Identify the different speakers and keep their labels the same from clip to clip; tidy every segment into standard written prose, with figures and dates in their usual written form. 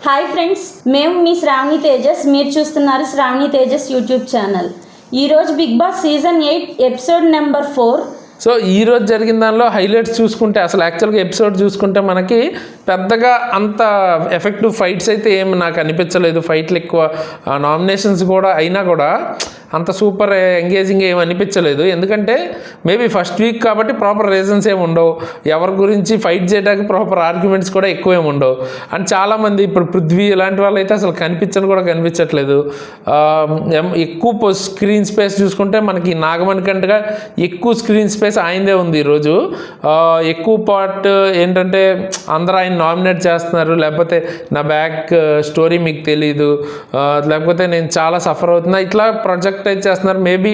Speaker 1: Hi friends, మేము మీ శ్రావణి తేజస్. మీరు చూస్తున్నారు శ్రావణి తేజస్ యూట్యూబ్ ఛానల్. ఈరోజు Big Boss season 8 episode number 4.
Speaker 2: So ఈరోజు జరిగిన దానిలో హైలైట్స్ చూసుకుంటే అసలు యాక్చువల్గా ఎపిసోడ్ చూసుకుంటే మనకి పెద్దగా అంత ఎఫెక్టివ్ ఫైట్స్ అయితే ఏం నాకు అనిపించలేదు. ఫైట్లు ఎక్కువ, నామినేషన్స్ కూడా అయినా కూడా అంత సూపర్ ఎంగేజింగ్ ఏమి అనిపించలేదు. ఎందుకంటే మేబీ ఫస్ట్ వీక్ కాబట్టి ప్రాపర్ రీజన్స్ ఏమి ఉండవు, ఎవరి గురించి ఫైట్ చేయడానికి ప్రాపర్ ఆర్గ్యుమెంట్స్ కూడా ఎక్కువ ఏమి ఉండవు. అండ్ చాలామంది ఇప్పుడు పృథ్వీ ఇలాంటి వాళ్ళు అయితే అసలు కనిపించట్లేదు. ఎక్కువ స్క్రీన్ స్పేస్ చూసుకుంటే మనకి నాగమణి కంటగా ఎక్కువ స్క్రీన్ స్పేస్ ఆయనదే ఉంది ఈరోజు. ఎక్కువ పార్ట్ ఏంటంటే అందరూ ఆయన నామినేట్ చేస్తున్నారు, లేకపోతే నా బ్యాక్ స్టోరీ మీకు తెలీదు, లేకపోతే నేను చాలా సఫర్ అవుతున్నా, ఇట్లా ప్రొజెక్ట్ అయితే చేస్తున్నారు. మేబీ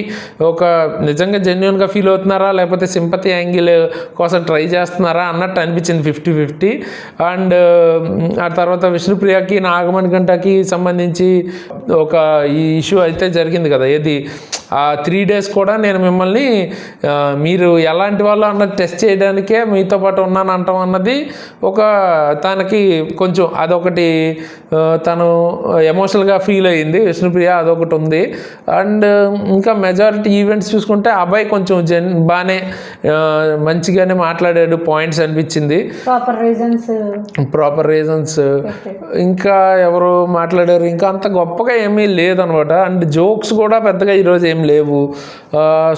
Speaker 2: ఒక నిజంగా జెన్యున్గా ఫీల్ అవుతున్నారా, లేకపోతే సింపతి యాంగిల్ కోసం ట్రై చేస్తున్నారా అన్నట్టు అనిపించింది 50-50. అండ్ ఆ తర్వాత విష్ణుప్రియకి నాగమణి గంటకి సంబంధించి ఒక ఈ ఇష్యూ అయితే జరిగింది కదా, ఏది ఆ 3 days కూడా నేను మిమ్మల్ని మీరు ఎలాంటి వాళ్ళు అన్నది టెస్ట్ చేయడానికే మీతో పాటు ఉన్నాను అంటాం అన్నది ఒక తనకి కొంచెం అదొకటి తను ఎమోషనల్గా ఫీల్ అయ్యింది విష్ణుప్రియ, అదొకటి ఉంది. అండ్ ఇంకా మెజారిటీ ఈవెంట్స్ చూసుకుంటే అబ్బాయి కొంచెం బాగానే మంచిగానే మాట్లాడాడు, పాయింట్స్ అనిపించింది. ప్రాపర్ రీజన్స్ ఇంకా ఎవరు మాట్లాడారు, ఇంకా అంత గొప్పగా ఏమీ లేదనమాట. అండ్ జోక్స్ కూడా పెద్దగా ఈరోజు ఏం లేవు.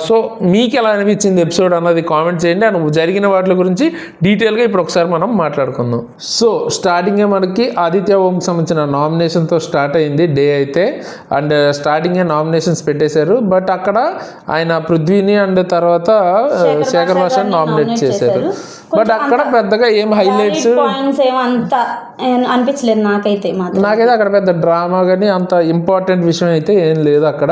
Speaker 2: సో మీకు ఎలా అనిపించింది ఎపిసోడ్ అన్నది కామెంట్ చేయండి. అండ్ జరిగిన వాటి గురించి డీటెయిల్గా ఇప్పుడు ఒకసారి మనం మాట్లాడుకుందాం. సో స్టార్టింగే మనకి ఆదిత్య ఓంకి సంబంధించిన నామినేషన్తో స్టార్ట్ అయింది డే అయితే. అండ్ స్టార్టింగే నామినేషన్స్ పెట్టేశారు, బట్ అక్కడ ఆయన పృథ్వీని అండ్ తర్వాత శేఖర్ భాషని నామినేట్ చేశారు. బట్ అక్కడ పెద్దగా ఏం హైలైట్స్
Speaker 1: అనిపించలేదు నాకైతే
Speaker 2: అక్కడ పెద్ద డ్రామా కానీ అంత ఇంపార్టెంట్ విషయం అయితే ఏం లేదు అక్కడ.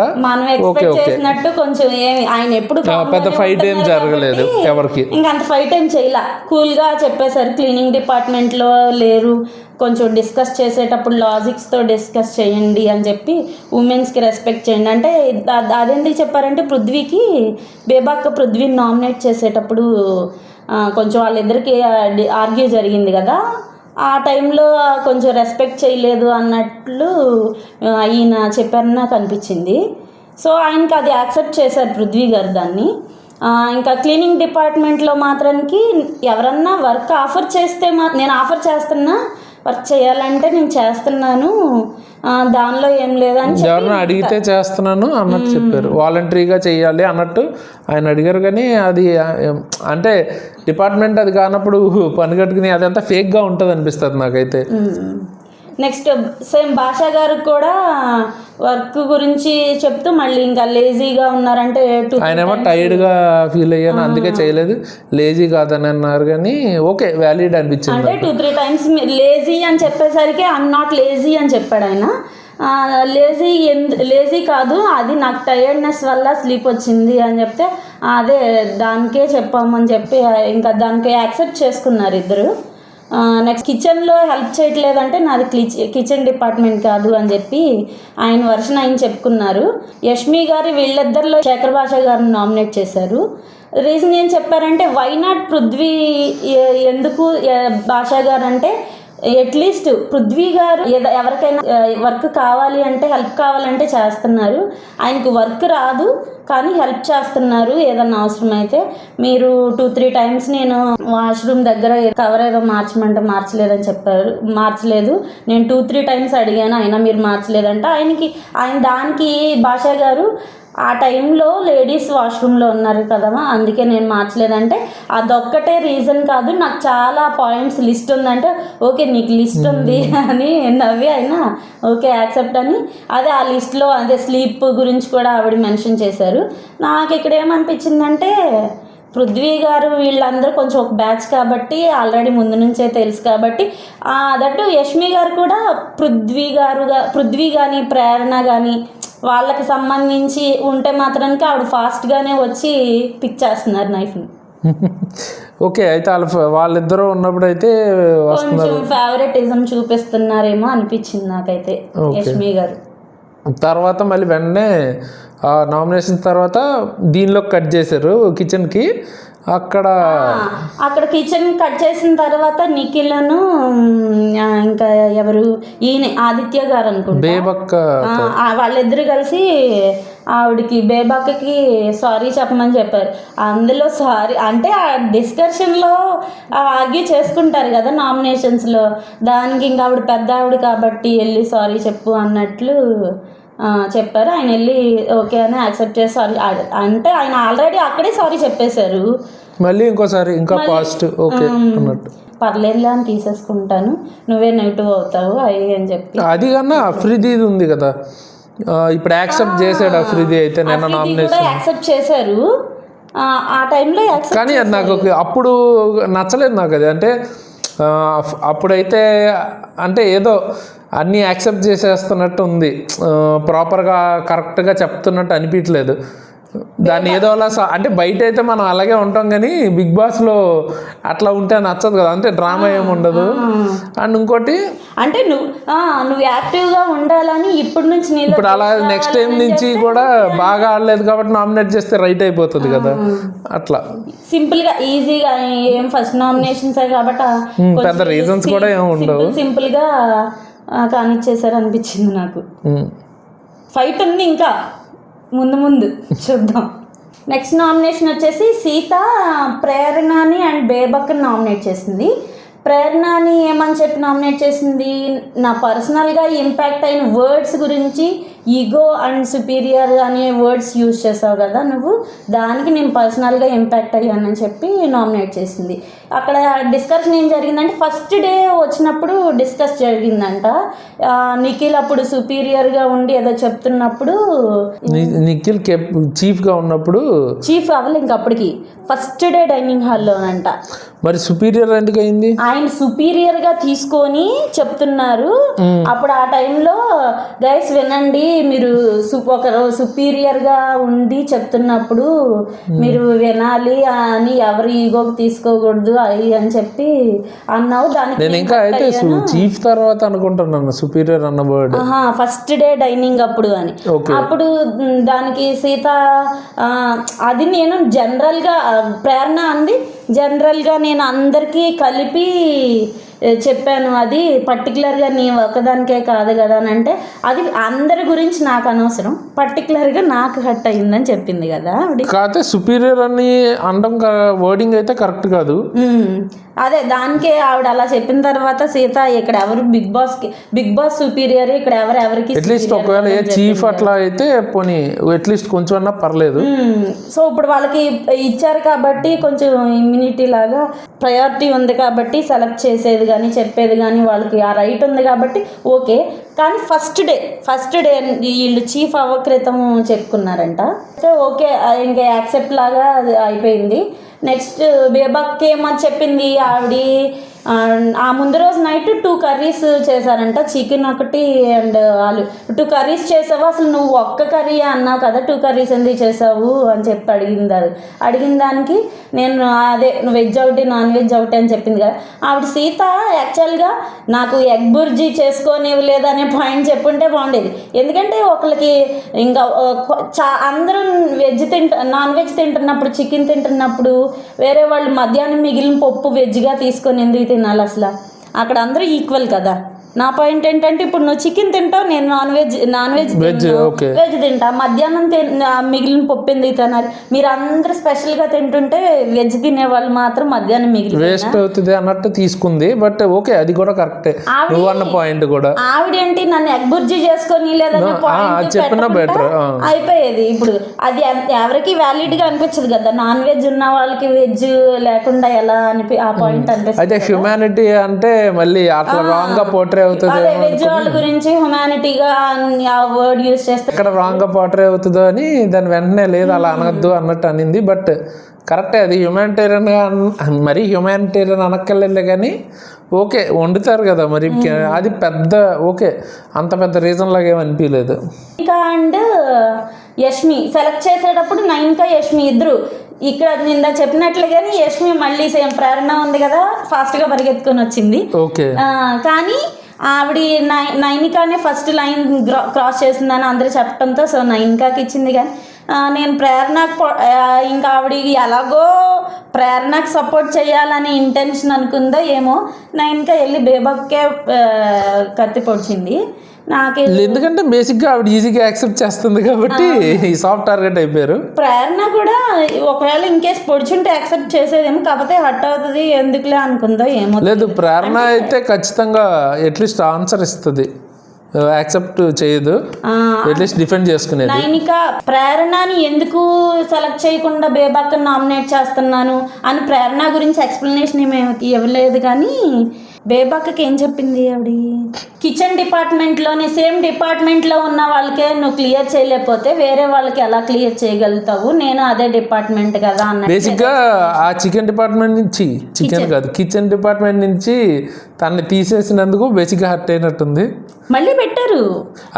Speaker 1: కొంచెం ఆయన ఎప్పుడు
Speaker 2: పెద్ద ఫైట్ ఏం జరగలేదు ఎవరికి,
Speaker 1: ఇంకా అంత ఫైట్ ఏం చేయలే, కూల్ గా చెప్పేశారు. క్లీనింగ్ డిపార్ట్మెంట్ లో లేరు, కొంచెం డిస్కస్ చేసేటప్పుడు లాజిక్స్తో డిస్కస్ చేయండి అని చెప్పి, ఉమెన్స్కి రెస్పెక్ట్ చేయండి అంటే అదేంటి చెప్పారంటే పృథ్వీకి పృథ్వీని నామినేట్ చేసేటప్పుడు కొంచెం వాళ్ళిద్దరికి ఆర్గ్యూ జరిగింది కదా, ఆ టైంలో కొంచెం రెస్పెక్ట్ చేయలేదు అన్నట్లు ఈయన చెప్పారని నాకు అనిపించింది. సో ఆయనకి అది యాక్సెప్ట్ చేశారు పృథ్వీ గారు దాన్ని. ఇంకా క్లీనింగ్ డిపార్ట్మెంట్లో మాత్రానికి ఎవరన్నా వర్క్ ఆఫర్ చేస్తే నేను ఆఫర్ చేస్తున్నా, వర్క్ చేయాలంటే నేను చేస్తున్నాను, దానిలో ఏం లేదని
Speaker 2: ఎవరిని అడిగితే చేస్తున్నాను అన్నట్టు చెప్పారు. వాలంటరీగా చేయాలి అన్నట్టు ఆయన అడిగారు. కానీ అది అంటే డిపార్ట్మెంట్ అది కానప్పుడు పని కట్టుకుని అదంతా ఫేక్గా ఉంటుంది అనిపిస్తుంది నాకైతే.
Speaker 1: నెక్స్ట్ సేమ్ భాషా గారికి కూడా వర్క్ గురించి చెప్తూ మళ్ళీ ఇంకా లేజీగా ఉన్నారంటే
Speaker 2: ఆయనేమో టైర్డ్గా ఫీల్ అయ్యాను అందుకే చేయలేదు, లేజీ కాదని అన్నారు. కానీ ఓకే, వ్యాలిడ్ అనిపించింది.
Speaker 1: అంటే 2-3 times లేజీ అని చెప్పేసరికి ఐఎమ్ నాట్ లేజీ అని చెప్పాడు ఆయన. లేజీ కాదు, అది నాకు టైర్డ్నెస్ వల్ల స్లీప్ వచ్చింది అని చెప్తే అదే దానికే చెప్పామని చెప్పి ఇంకా దానికి యాక్సెప్ట్ చేసుకున్నారు ఇద్దరు. నెక్స్ట్ కిచెన్లో హెల్ప్ చేయట్లేదంటే నాది కిచెన్ డిపార్ట్మెంట్ కాదు అని చెప్పి ఆయన వర్షన్ ఆయన చెప్పుకున్నారు. యష్మి గారు వీళ్ళిద్దరిలో శేఖర్ భాష గారిని నామినేట్ చేశారు. రీజన్ ఏం చెప్పారంటే వై నాట్ పృథ్వీ, ఎందుకు భాషా గారు అంటే అట్లీస్ట్ పృథ్వీ గారు ఎవరికైనా వర్క్ కావాలి అంటే హెల్ప్ కావాలంటే చేస్తున్నారు, ఆయనకు వర్క్ రాదు కానీ హెల్ప్ చేస్తున్నారు ఏదన్నా అవసరమైతే. మీరు 2-3 times నేను వాష్రూమ్ దగ్గర కవర్ ఏదో మార్చమంటే మార్చలేదని చెప్పారు, మార్చలేదు. నేను 2-3 times అడిగాను అయినా మీరు మార్చలేదంట. ఆయన దానికి భాషా గారు ఆ టైంలో లేడీస్ వాష్రూమ్లో ఉన్నారు కదమ్మా అందుకే నేను మార్చలేదంటే అదొక్కటే రీజన్ కాదు, నాకు చాలా పాయింట్స్ లిస్ట్ ఉందంటే ఓకే నీకు లిస్ట్ ఉంది అని నవ్వి అయినా ఓకే యాక్సెప్ట్ అని అదే ఆ లిస్ట్లో అదే స్లీప్ గురించి కూడా ఆవిడ మెన్షన్ చేశారు. నాకు ఇక్కడ ఏమనిపించిందంటే పృథ్వీ గారు వీళ్ళందరూ కొంచెం ఒక బ్యాచ్ కాబట్టి ఆల్రెడీ ముందు నుంచే తెలుసు కాబట్టి దట్టు యష్మి గారు కూడా పృథ్వీ కానీ ప్రేరణ కానీ వాళ్ళకి సంబంధించి ఉంటే మాత్రానికి ఆవిడ ఫాస్ట్గానే వచ్చి పిక్ చేస్తున్నారు నైఫ్ని.
Speaker 2: ఓకే, అయితే వాళ్ళిద్దరూ ఉన్నప్పుడు అయితే
Speaker 1: కొంచెం ఫేవరెటిజం చూపిస్తున్నారేమో అనిపించింది నాకైతే యష్మి గారు.
Speaker 2: తర్వాత మళ్ళీ వెంటనే నామినేషన్ తర్వాత దీనిలో కట్ చేశారు కిచెన్కి.
Speaker 1: అక్కడ కిచెన్ కట్ చేసిన తర్వాత నిఖిల్ను ఇంకా ఎవరు ఈయన ఆదిత్య గారు అనుకుంటా
Speaker 2: బేబక్క
Speaker 1: వాళ్ళిద్దరు కలిసి ఆవిడకి బేబక్కకి సారీ చెప్పమని చెప్పారు. అందులో సారీ అంటే ఆ డిస్కషన్లో ఆర్గ్యూ చేసుకుంటారు కదా నామినేషన్స్లో, దానికి ఇంకా ఆవిడ పెద్ద ఆవిడ కాబట్టి వెళ్ళి సారీ చెప్పు అన్నట్లు చెప్పారు. ఆయన వెళ్ళి ఓకే అని యాక్సెప్ట్ చేసి సారీ అంటే ఆయన ఆల్రెడీ అక్కడే సారీ చెప్పేశారు.
Speaker 2: మళ్ళీ ఇంకోసారి ఇంకా పాజిటివ్ ఓకే అన్నట్టు
Speaker 1: పర్లేదులే అని తీసేసుకుంటాను, నువ్వే నెగిటివ్ అవుతావు అని చెప్పి.
Speaker 2: అది కన్నా అఫ్రిది ఉంది కదా, ఇప్పుడు యాక్సెప్ట్ చేశాడు అఫ్రిది అయితే నిన్న నామినేషన్
Speaker 1: యాక్సెప్ట్ చేశారు ఆ టైంలో.
Speaker 2: కానీ అది నాకు అప్పుడు నచ్చలేదు నాకు అది. అంటే అప్పుడైతే అంటే ఏదో అన్నీ యాక్సెప్ట్ చేసేస్తున్నట్టు ఉంది, ప్రాపర్గా కరెక్ట్గా చెప్తున్నట్టు అనిపించలేదు. దాన్ని ఏదో అలా అంటే బయట అయితే మనం అలాగే ఉంటాం కానీ బిగ్ బాస్లో అట్లా ఉంటే నచ్చదు కదా, అంటే డ్రామా ఏమి ఉండదు. అండ్ ఇంకోటి
Speaker 1: అంటే నువ్వు యాక్టివ్గా ఉండాలని ఇప్పుడు
Speaker 2: అలా నెక్స్ట్ టైం నుంచి కూడా బాగా ఆడలేదు కాబట్టి నామినేట్ చేస్తే రైట్ అయిపోతుంది కదా, అట్లా
Speaker 1: సింపుల్గా ఈజీగా ఏం ఫస్ట్ నామినేషన్స్ కాబట్టి
Speaker 2: పెద్ద రీజన్స్ కూడా ఏమి ఉండవు,
Speaker 1: సింపుల్గా కానిచ్చేసారు అనిపించింది నాకు. ఫైట్ ఉంది ఇంకా ముందు చూద్దాం. నెక్స్ట్ నామినేషన్ వచ్చేసి సీత ప్రేరణని అండ్ బేబక్కని నామినేట్ చేసింది. ప్రేరణని ఏమని చెప్పి నామినేట్ చేసింది, నా పర్సనల్గా ఇంపాక్ట్ అయిన వర్డ్స్ గురించి ఈగో అండ్ సుపీరియర్ అనే వర్డ్స్ యూజ్ చేసావు కదా నువ్వు, దానికి నేను పర్సనల్గా ఇంపాక్ట్ అయ్యానని చెప్పి నామినేట్ చేసింది. అక్కడ డిస్కషన్ ఏం జరిగిందంటే ఫస్ట్ డే వచ్చినప్పుడు డిస్కస్ జరిగిందంట. నిఖిల్ అప్పుడు సుపీరియర్గా ఉండి ఏదో చెప్తున్నప్పుడు,
Speaker 2: నిఖిల్ చీఫ్గా ఉన్నప్పుడు
Speaker 1: చీఫ్ అవ్వలే ఇంక అప్పటికి ఫస్ట్ డే డైనింగ్ హాల్లోనంట.
Speaker 2: మరి సుపీరియర్ ఎందుకు అయింది,
Speaker 1: ఆయన సుపీరియర్గా తీసుకొని చెప్తున్నారు. అప్పుడు ఆ టైంలో గైస్ వినండి, మీరు ఒకరు సుపీరియర్గా ఉండి చెప్తున్నప్పుడు మీరు వినాలి అని ఎవరి ఈగోకి తీసుకోకూడదు అని చెప్పి అన్నావు. దానికి
Speaker 2: నేను ఇంకా అయితే చీఫ్ తర్వాత అనుకుంటున్నాను సుపీరియర్ అన్న వర్డ్
Speaker 1: ఫస్ట్ డే డైనింగ్ అప్పుడు అని. అప్పుడు దానికి సీత అది నేను జనరల్గా ప్రేరణ అంది, జనరల్గా నేను అందరికీ కలిపి చెప్పాను, అది పర్టికులర్గా నీ ఒకదానికే కాదు కదా అని అంటే అది అందరి గురించి నాకు అనవసరం, పర్టికులర్గా నాకు హర్ట్ అయిందని చెప్పింది కదా.
Speaker 2: కాకపోతే సుపీరియర్ అని అనడం వర్డింగ్ అయితే కరెక్ట్ కాదు.
Speaker 1: అదే దానికే ఆవిడ అలా చెప్పిన తర్వాత సీత ఇక్కడ ఎవరు బిగ్ బాస్ సుపీరియర్, ఇక్కడ ఎవరికి
Speaker 2: అట్లీస్ట్ ఒకవేళ ఏ చీఫ్ అట్లా అయితే పోనీ అట్లీస్ట్ కొంచెం అన్నా పర్లేదు.
Speaker 1: సో ఇప్పుడు వాళ్ళకి ఇచ్చారు కాబట్టి కొంచెం ఇమ్యూనిటీ లాగా ప్రయారిటీ ఉంది కాబట్టి సెలెక్ట్ చేసేది కానీ చెప్పేది కానీ వాళ్ళకి ఆ రైట్ ఉంది కాబట్టి ఓకే. కానీ ఫస్ట్ డే వీళ్ళు చీఫ్ అవ్వక్రితం చెప్పుకున్నారంట, ఓకే ఇంకా యాక్సెప్ట్ లాగా అయిపోయింది. నెక్స్ట్ బేబక్ ఏమని చెప్పింది ఆవిడ, ఆ ముందు రోజు నైట్ 2 కర్రీస్ చేశారంట, చికెన్ ఒకటి అండ్ ఆలు. 2 కర్రీస్ చేసావు, అసలు నువ్వు ఒక్క కర్రీ అన్నావు కదా, 2 కర్రీస్ ఎందుకు చేసావు అని చెప్పి అడిగిన దానికి నేను అదే వెజ్ ఒకటి నాన్ వెజ్ ఒకటి అని చెప్పింది కదా ఆవిడ. సీత యాక్చువల్గా నాకు ఎగ్ బుర్జీ చేసుకోనివ్వలేదు అనే పాయింట్ చెప్పుంటే బాగుండేది, ఎందుకంటే ఒకరికి ఇంకా అందరూ నాన్ వెజ్ తింటున్నప్పుడు, చికెన్ తింటున్నప్పుడు వేరే వాళ్ళు మధ్యాహ్నం మిగిలిన పప్పు వెజ్గా తీసుకొని ఎందుకు తినాలి అసలు, అక్కడ అందరూ ఈక్వల్ కదా. నా పాయింట్ ఏంటంటే ఇప్పుడు నువ్వు చికెన్ తింటావు, నేను నాన్ వెజ్ తింటా, మధ్యాహ్నం మిగిలిన పప్పు ఎందుకు తినాలి, మీరు అందరూ స్పెషల్గా తింటుంటే వెజ్ తినే వాళ్ళు మాత్రం మధ్యాహ్నం మిగిలిన
Speaker 2: వేస్ట్ అవుతుంది అన్నట్టు తీసుకుంది. బట్ ఓకే అది కూడా కరెక్టే, నువ్వు అన్న పాయింట్ కూడా.
Speaker 1: ఆవిడేంటి నన్ను ఎగ్ బుర్జీ చేసుకొని లేదనే పాయింట్
Speaker 2: చెప్పినా బెటర్
Speaker 1: అయిపోయేది. ఇప్పుడు అది ఎవరికి వ్యాలిడ్ గా అనిపించదు కదా, నాన్ వెజ్ ఉన్న వాళ్ళకి వెజ్ లేకుండా ఎలా ఆ పాయింట్ అనిపిస్తుంది.
Speaker 2: అయితే హ్యూమానిటీ అంటే మళ్ళీ అట్లా రాంగ్ గా పోర్ట్రే అవుతుంది,
Speaker 1: వెజ్ వాళ్ళ గురించి హ్యూమానిటీగా ఆ వర్డ్ యూజ్ చేస్తే
Speaker 2: ఇక్కడ రాంగ్ గా పోర్ట్రే అవుతుందో అని దాని వెంటనే లేదు అలా అనొద్దు అన్నట్టు అనింది. బట్ కరెక్టే, అది హ్యూమానిటేరియన్గా మరీ హ్యూమానిటేరియన్ అనక్కర్లేదు కానీ ఓకే వండుతారు కదా మరి, అది పెద్ద ఓకే అంత పెద్ద రీజన్ లాగా ఏమి అనిపించలేదు.
Speaker 1: ఇంకా అండ్ యష్మి సెలెక్ట్ చేసేటప్పుడు నైన్కా యష్మి ఇద్దరు ఇక్కడ నిందా చెప్పినట్లుగానే యష్మి మళ్ళీ సేమ్ ప్రేరణ ఉంది కదా ఫాస్ట్గా పరిగెత్తుకొని వచ్చింది.
Speaker 2: ఓకే
Speaker 1: కానీ ఆవిడ నైనికానే ఫస్ట్ లైన్ క్రాస్ చేసిందని అందరూ చెప్పడంతో సో నైనికాకి ఇచ్చింది. కానీ నేను ప్రేరణకు ఇంకా ఆవిడ ఎలాగో ప్రేరణకు సపోర్ట్ చేయాలని ఇంటెన్షన్ అనుకుందో ఏమో, నా ఇంకా వెళ్ళి బేబక్కే కత్తి పొడిచింది నాకే.
Speaker 2: ఎందుకంటే బేసిక్గా ఆవిడ ఈజీగా యాక్సెప్ట్ చేస్తుంది కాబట్టి ఈ సాఫ్ట్ టార్గెట్ అయిపోయారు.
Speaker 1: ప్రేరణ కూడా ఒకవేళ ఇన్కేస్ పొడిచుంటే యాక్సెప్ట్ చేసేదేమో, కాకపోతే హట్ అవుతుంది ఎందుకులే అనుకుందో ఏమో.
Speaker 2: లేదు, ప్రేరణ అయితే ఖచ్చితంగా అట్లీస్ట్ ఆన్సర్ ఇస్తుంది, యాక్సెప్ట్ చేయదు, అట్లీస్ట్ డిఫెండ్ చేసుకునేది.
Speaker 1: నైనిక ప్రేరణని ఎందుకు సెలెక్ట్ చేయకుండా బేబాక్ని నామినేట్ చేస్తున్నాను అని ప్రేరణ గురించి ఎక్స్ప్లెనేషన్ ఏమి ఇవ్వలేదు. కానీ బేబాక్కి ఏం చెప్పింది ఆవిడ, కిచెన్ డిపార్ట్మెంట్లోనే సేమ్ డిపార్ట్మెంట్లో ఉన్న వాళ్ళకే నువ్వు క్లియర్ చేయలేకపోతే వేరే వాళ్ళకి ఎలా క్లియర్ చేయగలుగుతావు, నేను అదే డిపార్ట్మెంట్ కదా అన్న.
Speaker 2: బేసిక్గా ఆ కిచెన్ డిపార్ట్మెంట్ నుంచి తనని తీసేసినందుకు బేసిక్గా హర్ట్ అయినట్టుంది.
Speaker 1: మళ్ళీ పెట్టారు,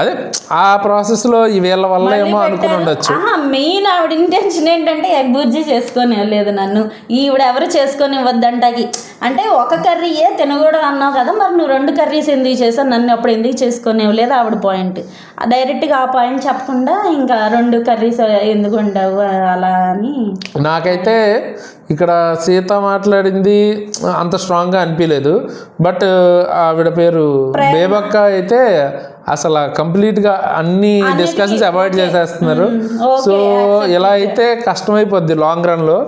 Speaker 2: అదే ఆ ప్రాసెస్లో వీళ్ళ వల్ల ఏమో అనుకుని ఉండొచ్చు.
Speaker 1: మెయిన్ ఆవిడ ఇంటెన్షన్ ఏంటంటే ఎగ్ బుర్జీ చేసుకొని లేదు నన్ను, ఈవిడ ఎవరు చేసుకొని ఇవ్వద్దంటకి. అంటే ఒక కర్రీయే తినకూడదు అన్నావు కదా, మరి నువ్వు 2 కర్రీస్ ఎందుకు చేసావు, నన్ను అప్పుడు ఎందుకు చేసుకొని ఇవ్వలేదు ఆవిడ పాయింట్. డైరెక్ట్గా ఆ పాయింట్ చెప్పకుండా ఇంకా 2 కర్రీస్ ఎందుకు ఉండవు అలా అని. నాకైతే
Speaker 2: ఇక్కడ సీత మాట్లాడింది అంత స్ట్రాంగ్గా అనిపించలేదు. బట్ ఆవిడ పేరు బేబక్క అయితే అసలు కంప్లీట్గా అన్ని డిస్కషన్స్ అవాయిడ్ చేసేస్తున్నారు. సో ఇలా అయితే కష్టమైపోద్ది లాంగ్ రన్లో.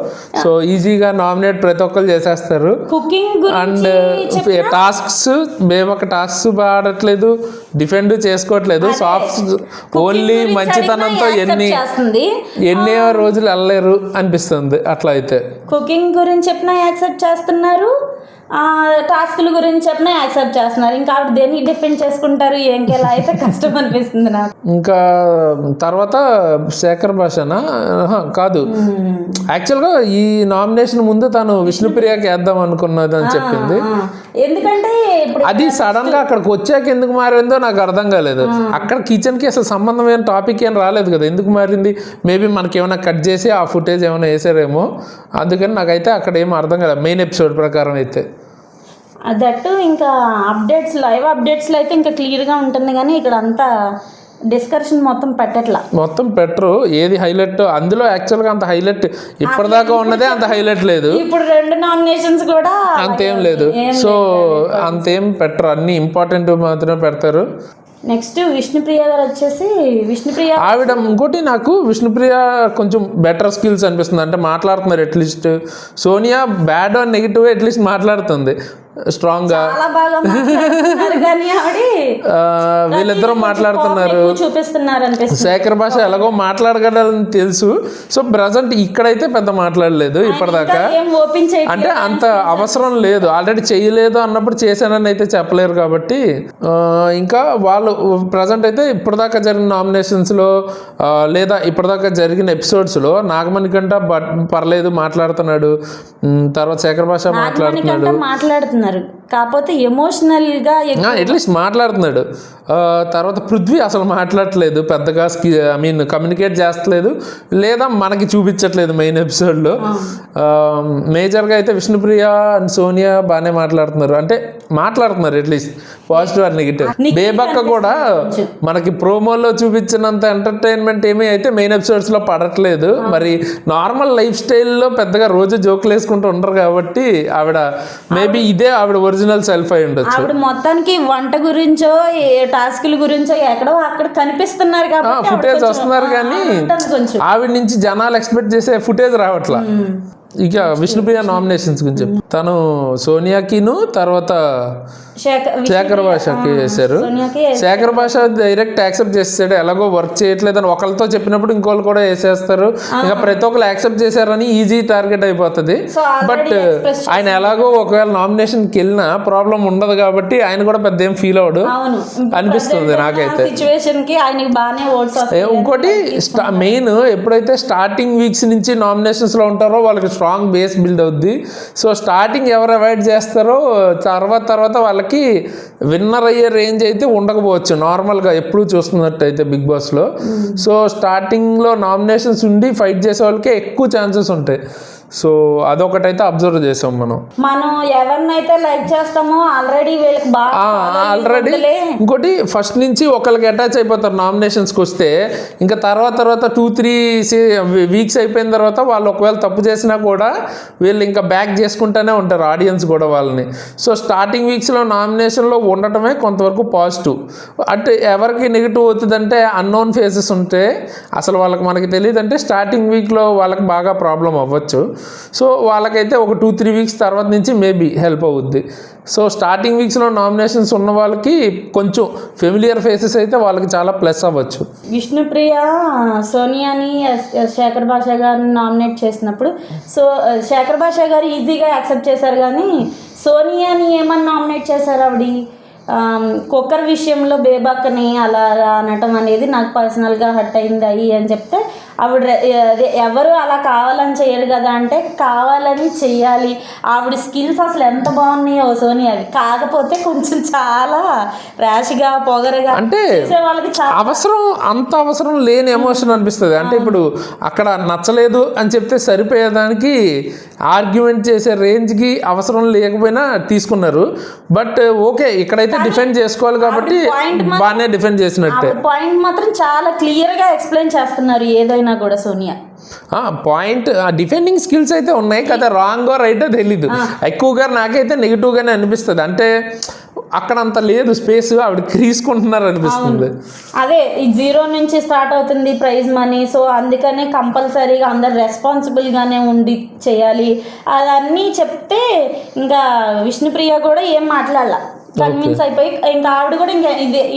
Speaker 2: సో ఈజీగా నామినేట్ ప్రతి ఒక్కరు చేసేస్తారు. అండ్ టాస్క్స్ బేబక్క టాస్క్స్ ఆడట్లేదు, డిఫెండ్ చేసుకోవట్లేదు. సాఫ్ట్ ఓన్లీ మంచితనంతో ఎన్ని రోజులు వెళ్ళలేరు అనిపిస్తుంది. అట్లా అయితే
Speaker 1: కుకింగ్ గురించి చెప్పినా యాక్సెప్ట్ చేస్తున్నారు, టాస్క్ల గురించి చెప్పినా యాక్సెప్ట్ చేస్తున్నారు. ఇంకా ఆవిడ దేనికి డిఫెండ్ చేసుకుంటారు, ఏంకెలా అయితే కష్టం అనిపిస్తుంది నాకు.
Speaker 2: ఇంకా తర్వాత శేఖర్ భాషనా కాదు, యాక్చువల్గా ఈ నామినేషన్ ముందు తను విష్ణుప్రియకి వేద్దాం అనుకున్నది అని చెప్పింది.
Speaker 1: ఎందుకంటే
Speaker 2: అది సడన్ గా అక్కడికి వచ్చాక ఎందుకు మారిందో నాకు అర్థం కాలేదు. అక్కడ కిచెన్ కి అసలు సంబంధమైన టాపిక్ ఏం రాలేదు కదా, ఎందుకు మారింది? మేబీ మనకి ఏమైనా కట్ చేసి ఆ ఫుటేజ్ ఏమైనా వేసారేమో, అందుకని నాకైతే అక్కడ ఏమో అర్థం కాలేదు మెయిన్ ఎపిసోడ్ ప్రకారం అయితే.
Speaker 1: దట్టు ఇంకా అప్డేట్స్ లైవ్ అప్డేట్స్లో అయితే ఇంకా క్లియర్గా ఉంటుంది, కానీ ఇక్కడ అంతా డిస్కషన్ మొత్తం పెట్టరు. ఏది హైలైట్ అందులో యాక్చువల్గా అంత హైలైట్ ఇప్పటిదాకా ఉన్నదే అంత హైలైట్ లేదు. ఇప్పుడు 2 నామినేషన్స్ కూడా
Speaker 2: అంతేం లేదు. సో అంతేం పెట్టరు, అన్ని ఇంపార్టెంట్ మాత్రమే పెడతారు.
Speaker 1: నెక్స్ట్ విష్ణుప్రియ గారు వచ్చేసి
Speaker 2: ఆవిడ ఇంకోటి నాకు విష్ణుప్రియ కొంచెం బెటర్ స్కిల్స్ అనిపిస్తుంది. అంటే మాట్లాడుతున్నారు at least. Sonia bad and negative at least మాట్లాడుతుంది స్ట్రాంగ్ గా. వీళ్ళిద్దరూ మాట్లాడుతున్నారు, శేఖర్ భాష ఎలాగో మాట్లాడగలని తెలుసు. సో ప్రజెంట్ ఇక్కడైతే పెద్ద మాట్లాడలేదు ఇప్పటిదాకా, అంటే అంత అవసరం లేదు. ఆల్రెడీ చేయలేదు అన్నప్పుడు చేశానని అయితే చెప్పలేరు కాబట్టి. ఇంకా వాళ్ళు ప్రజెంట్ అయితే ఇప్పటిదాకా జరిగిన నామినేషన్స్లో లేదా ఇప్పటిదాకా జరిగిన ఎపిసోడ్స్లో నాగమణి కంట పర్లేదు మాట్లాడుతున్నాడు, తర్వాత శేఖర్ భాష
Speaker 1: మాట్లాడుతున్నాడు, కాకపోతే ఎమోషనల్గా
Speaker 2: అట్లీస్ట్ మాట్లాడుతున్నాడు. తర్వాత పృథ్వీ అసలు మాట్లాడట్లేదు పెద్దగా, కమ్యూనికేట్ చేస్తలేదు లేదా మనకి చూపించట్లేదు మెయిన్ ఎపిసోడ్లో. మేజర్గా అయితే విష్ణుప్రియ అండ్ సోనియా బాగానే మాట్లాడుతున్నారు, అంటే మాట్లాడుతున్నారు అట్లీస్ట్ పాజిటివ్ ఆర్ నెగిటివ్. బేబక్క కూడా మనకి ప్రోమోలో చూపించినంత ఎంటర్టైన్మెంట్ ఏమీ అయితే మెయిన్ ఎపిసోడ్స్లో పడట్లేదు. మరి నార్మల్ లైఫ్ స్టైల్లో పెద్దగా రోజు జోకులు వేసుకుంటూ ఉండరు కాబట్టి ఆవిడ మేబీ ఇదే ఆవిడ ఒరిజినల్ సెల్ఫ్ అయి ఉండొచ్చు.
Speaker 1: ఆవిడ మొత్తానికి వంట గురించో టాస్క్ల గురించో ఎక్కడో అక్కడ కనిపిస్తున్నారు కాబట్టి
Speaker 2: ఫుటేజ్ వస్తున్నారు, కానీ ఆవిడ నుంచి జనాలు ఎక్స్పెక్ట్ చేసే ఫుటేజ్ రావట్లా. ఇక విష్ణుప్రియ నామినేషన్స్ గురించి తను సోనియాకిను తర్వాత శేఖర్ భాషకి వేశారు. శేఖర్ భాష డైరెక్ట్ యాక్సెప్ట్ చేస్తాడు, ఎలాగో వర్క్ చేయట్లేదని ఒకరితో చెప్పినప్పుడు ఇంకోళ్ళు కూడా వేసేస్తారు. ఇంకా ప్రతి ఒక్కరు యాక్సెప్ట్ చేశారని ఈజీ టార్గెట్ అయిపోతుంది. బట్ ఆయన ఎలాగో ఒకవేళ నామినేషన్కి వెళ్ళినా ప్రాబ్లం ఉండదు కాబట్టి ఆయన కూడా పెద్ద ఏం ఫీల్ అవడు అనిపిస్తుంది నాకైతే. ఇంకోటి మెయిన్ ఎప్పుడైతే స్టార్టింగ్ వీక్స్ నుంచి నామినేషన్స్లో ఉంటారో వాళ్ళకి స్ట్రాంగ్ బేస్ బిల్డ్ అవుద్ది. సో స్టార్టింగ్ ఎవరు అవాయిడ్ చేస్తారో తర్వాత వాళ్ళకి విన్నర్ అయ్యే రేంజ్ అయితే ఉండకపోవచ్చు నార్మల్గా ఎప్పుడు చూస్తున్నట్టయితే బిగ్ బాస్లో. సో స్టార్టింగ్లో నామినేషన్స్ ఉండి ఫైట్ చేసే వాళ్ళకే ఎక్కువ ఛాన్సెస్ ఉంటాయి. సో అదొకటైతే అబ్జర్వ్ చేసాం మనం
Speaker 1: ఎవరినైతే లైక్ చేస్తామో ఆల్రెడీ వీళ్ళకి బాగా
Speaker 2: ఆల్రెడీ ఇంకోటి ఫస్ట్ నుంచి ఒకరికి అటాచ్ అయిపోతారు నామినేషన్స్కి వస్తే. ఇంకా తర్వాత 2-3 వీక్స్ అయిపోయిన తర్వాత వాళ్ళు ఒకవేళ తప్పు చేసినా కూడా వీళ్ళు ఇంకా బ్యాక్ చేసుకుంటూనే ఉంటారు ఆడియన్స్ కూడా వాళ్ళని. సో స్టార్టింగ్ వీక్స్లో నామినేషన్లో ఉండటమే కొంతవరకు పాజిటివ్. అంటే ఎవరికి నెగిటివ్ అవుతుందంటే అన్నోన్ ఫేసెస్ ఉంటే అసలు వాళ్ళకి మనకి తెలియదు అంటే స్టార్టింగ్ వీక్లో వాళ్ళకి బాగా ప్రాబ్లం అవ్వచ్చు. సో వాళ్ళకైతే ఒక 2-3 వీక్స్ తర్వాత నుంచి మేబీ హెల్ప్ అవుద్ది. సో స్టార్టింగ్ వీక్స్లో నామినేషన్స్ ఉన్న వాళ్ళకి కొంచెం ఫెమిలియర్ ఫేసెస్ అయితే వాళ్ళకి చాలా ప్లస్ అవ్వచ్చు.
Speaker 1: విష్ణుప్రియ సోనియాని శేఖర్ భాషా గారిని నామినేట్ చేసినప్పుడు శేఖర్ భాషా గారు ఈజీగా యాక్సెప్ట్ చేశారు, కానీ సోనియాని ఏమని నామినేట్ చేశారు ఆవిడ కుక్కర్ విషయంలో బేబాకని అలా అనటం అనేది నాకు పర్సనల్గా హర్ట్ అయింది అని చెప్తే ఆవిడ ఎవరు అలా కావాలని చేయరు కదా అంటే కావాలని చెయ్యాలి. ఆవిడ స్కిల్స్ అసలు ఎంత బాగున్నాయో సోనియా అవి, కాకపోతే కొంచెం చాలా ర్యాష్గా పొగరగా
Speaker 2: అంటే
Speaker 1: వాళ్ళకి
Speaker 2: అంత అవసరం లేని ఎమోషన్ అనిపిస్తుంది. అంటే ఇప్పుడు అక్కడ నచ్చలేదు అని చెప్తే సరిపోయేదానికి ఆర్గ్యుమెంట్ చేసే రేంజ్కి అవసరం లేకపోయినా తీసుకున్నారు. బట్ ఓకే ఇక్కడైతే డిఫెండ్ చేసుకోవాలి కాబట్టి బాగానే డిఫెండ్ చేసినట్టే.
Speaker 1: పాయింట్ మాత్రం చాలా క్లియర్గా ఎక్స్ప్లెయిన్ చేస్తున్నారు ఏదైనా కూడా సోనియా.
Speaker 2: పాయింట్ డిఫెండింగ్ స్కిల్స్ అయితే ఉన్నాయి కదా, రాంగో రైటో తెలీదు. ఎక్కువగా నాకైతే నెగిటివ్గానే అనిపిస్తుంది. అంటే అక్కడ అంత లేదు స్పేస్, ఆవిడ తీసుకుంటున్నారు అనిపిస్తుంది.
Speaker 1: అదే 0 నుంచి స్టార్ట్ అవుతుంది ప్రైజ్ మనీ, సో అందుకనే కంపల్సరీగా అందరు రెస్పాన్సిబుల్గానే ఉండి చేయాలి అదన్నీ చెప్తే ఇంకా విష్ణుప్రియ కూడా ఏం మాట్లాడాల, కన్విన్స్ అయిపోయి ఇంకా ఆవిడ కూడా ఇంకా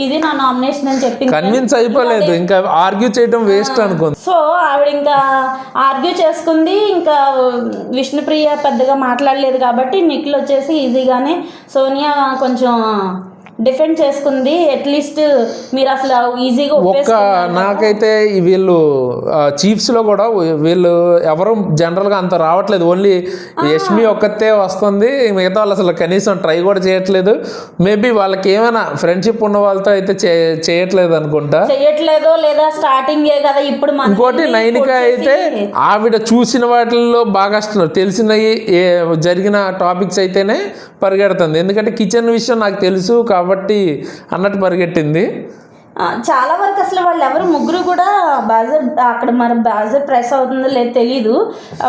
Speaker 1: ఇది నా నామినేషన్ అని చెప్పింది.
Speaker 2: కన్విన్స్ అయిపోలేదు, ఇంకా ఆర్గ్యూ చేయడం వేస్ట్ అనుకుంది.
Speaker 1: సో ఆవిడ ఇంకా ఆర్గ్యూ చేసుకుంది, ఇంకా విష్ణుప్రియ పెద్దగా మాట్లాడలేదు కాబట్టి నిఖిల్ వచ్చేసి ఈజీగానే సోనియా కొంచెం డిఫెండ్ చేసుకుంది. అట్లీస్ట్ మీరు అసలు ఈజీగా
Speaker 2: నాకైతే వీళ్ళు చీఫ్స్లో కూడా వీళ్ళు ఎవరు జనరల్గా అంత రావట్లేదు, ఓన్లీ యష్మి ఒక్కతే వస్తుంది, మిగతా వాళ్ళు అసలు కనీసం ట్రై కూడా చేయట్లేదు. మేబీ వాళ్ళకి ఏమైనా ఫ్రెండ్షిప్ ఉన్న వాళ్ళతో అయితే చేయట్లేదు అనుకుంటా,
Speaker 1: చేయట్లేదో లేదా స్టార్టింగే కదా ఇప్పుడు.
Speaker 2: ఇంకోటి నైనిక అయితే ఆవిడ చూసిన వాటిల్లో బాగా తెలిసినవి జరిగిన టాపిక్స్ అయితేనే పరిగెడుతుంది. ఎందుకంటే కిచెన్ విషయం నాకు తెలుసు కాబట్టి అన్నట్టు పరిగెట్టింది.
Speaker 1: చాలా వరకు అసలు వాళ్ళు ఎవరు ముగ్గురు కూడా అక్కడ మరి బాజర్ ప్రెస్ అవుతుందో లేదో తెలీదు,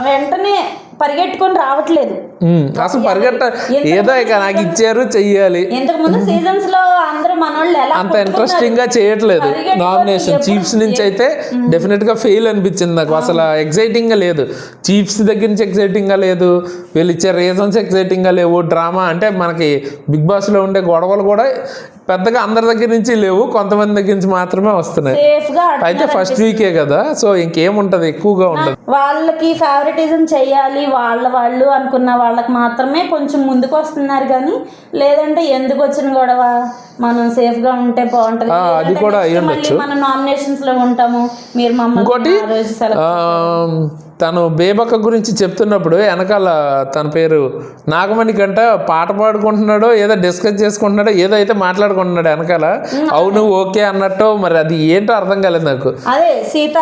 Speaker 1: వెంటనే పరిగెట్టుకొని రావట్లేదు.
Speaker 2: అసలు ఏదో ఇక నాకు ఇచ్చారు చెయ్యాలి.
Speaker 1: ఇంతకుముందు సీజన్స్ లో అందరూ మనోళ్ళు ఎలా
Speaker 2: అంత ఇంట్రెస్టింగ్ గా చేయట్లేదు. నామినేషన్ చీఫ్స్ నుంచి అయితే డెఫినెట్ గా ఫెయిల్ అనిపించింది నాకు. అసలు ఎక్సైటింగ్ గా లేదు, చీఫ్స్ దగ్గర నుంచి ఎక్సైటింగ్ గా లేదు, వీళ్ళు ఇచ్చే రీజన్స్ ఎక్సైటింగ్ గా లేవు. డ్రామా అంటే మనకి బిగ్ బాస్ లో ఉండే గొడవలు కూడా పెద్దగా అందరి దగ్గర నుంచి లేవు, కొంతమంది దగ్గర నుంచి మాత్రమే వస్తున్నాయి. అయితే ఫస్ట్ వీకే కదా, సో ఇంకేముంటది, ఎక్కువగా ఉండదు.
Speaker 1: వాళ్ళకి ఫేవరెటిజం చెయ్యాలి వాళ్ళు అనుకున్న వాళ్ళకి మాత్రమే కొంచెం ముందుకు వస్తున్నారు, కానీ లేదంటే ఎందుకు వచ్చిన గొడవ, మనం సేఫ్ గా ఉంటే బాగుంటది.
Speaker 2: అది కూడా అయ్యుండొచ్చు.
Speaker 1: మనం నామినేషన్స్ లో ఉంటాము, మీరు మమ్మల్ని
Speaker 2: తను బేబక్క గురించి చెప్తున్నప్పుడు వెనకాల తన పేరు నాగమణి కంట పాట పాడుకుంటున్నాడో ఏదో డిస్కస్ చేసుకుంటున్నాడో ఏదో అయితే మాట్లాడుకుంటున్నాడు వెనకాల. అవును ఓకే అన్నట్టు, మరి అది ఏంటో అర్థం కాలేదు నాకు.
Speaker 1: అదే సీత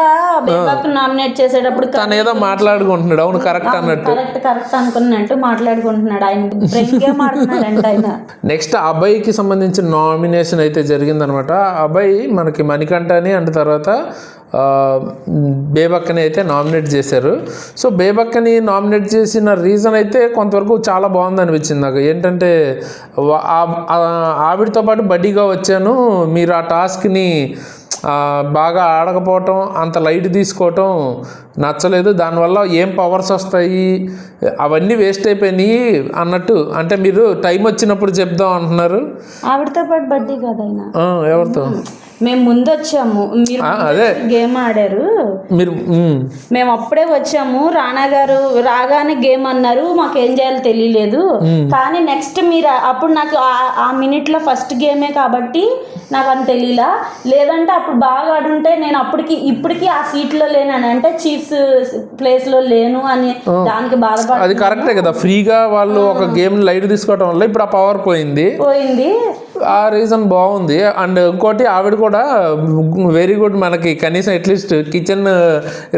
Speaker 1: బేబక్క నామినేట్ చేసేటప్పుడు
Speaker 2: తను ఏదో మాట్లాడుకుంటున్నాడు, అవును కరెక్ట్ అన్నట్టు,
Speaker 1: కరెక్ట్ అనుకున్నట్టు మాట్లాడుకుంటున్నాడు ఆయన.
Speaker 2: నెక్స్ట్ అబ్బాయికి సంబంధించిన నామినేషన్ అయితే జరిగిందనమాట. అబ్బాయి మనకి మణికంఠని అండ్ తర్వాత బేబక్కని అయితే నామినేట్ చేశారు. సో బేబక్కని నామినేట్ చేసిన రీజన్ అయితే కొంతవరకు చాలా బాగుంది అనిపించింది నాకు. ఏంటంటే ఆవిడతో పాటు బడ్డీగా వచ్చాను, మీరు ఆ టాస్క్ని బాగా ఆడకపోవటం, అంత లైట్ తీసుకోవటం నచ్చలేదు, దానివల్ల ఏం పవర్స్ వస్తాయి అవన్నీ వేస్ట్ అయిపోయినాయి అన్నట్టు. అంటే మీరు టైం వచ్చినప్పుడు చెప్దాం అంటున్నారు.
Speaker 1: ఆవిడతో పాటు బడ్డీ కదా
Speaker 2: ఎవరితో
Speaker 1: మేము ముందు వచ్చాము, మీరు
Speaker 2: అదే
Speaker 1: గేమ్ ఆడారు, మీరు మేము అప్పుడే వచ్చాము, రానా గారు రాగానే గేమ్ అన్నారు, మాకేం చేయాలో తెలియలేదు. కానీ నెక్స్ట్ మీరు అప్పుడు నాకు ఆ మినిట్లో ఫస్ట్ గేమే కాబట్టి నాకు అని తెలియలా, లేదంటే అప్పుడు బాగా ఆడుంటే నేను ఇప్పటికీ ఆ సీట్లో లేనని, అంటే చీఫ్స్ ప్లేస్లో లేను అని దానికి బాధపడ.
Speaker 2: అది కరెక్టే కదా, ఫ్రీగా వాళ్ళు ఒక గేమ్ లైట్ తీసుకోవడం వల్ల ఇప్పుడు ఆ పవర్ పోయింది.
Speaker 1: ఆ రీజన్
Speaker 2: బాగుంది. అండ్ ఇంకోటి ఆవిడ కూడా కూడా వెరీ గుడ్, మనకి కనీసం అట్లీస్ట్ కిచెన్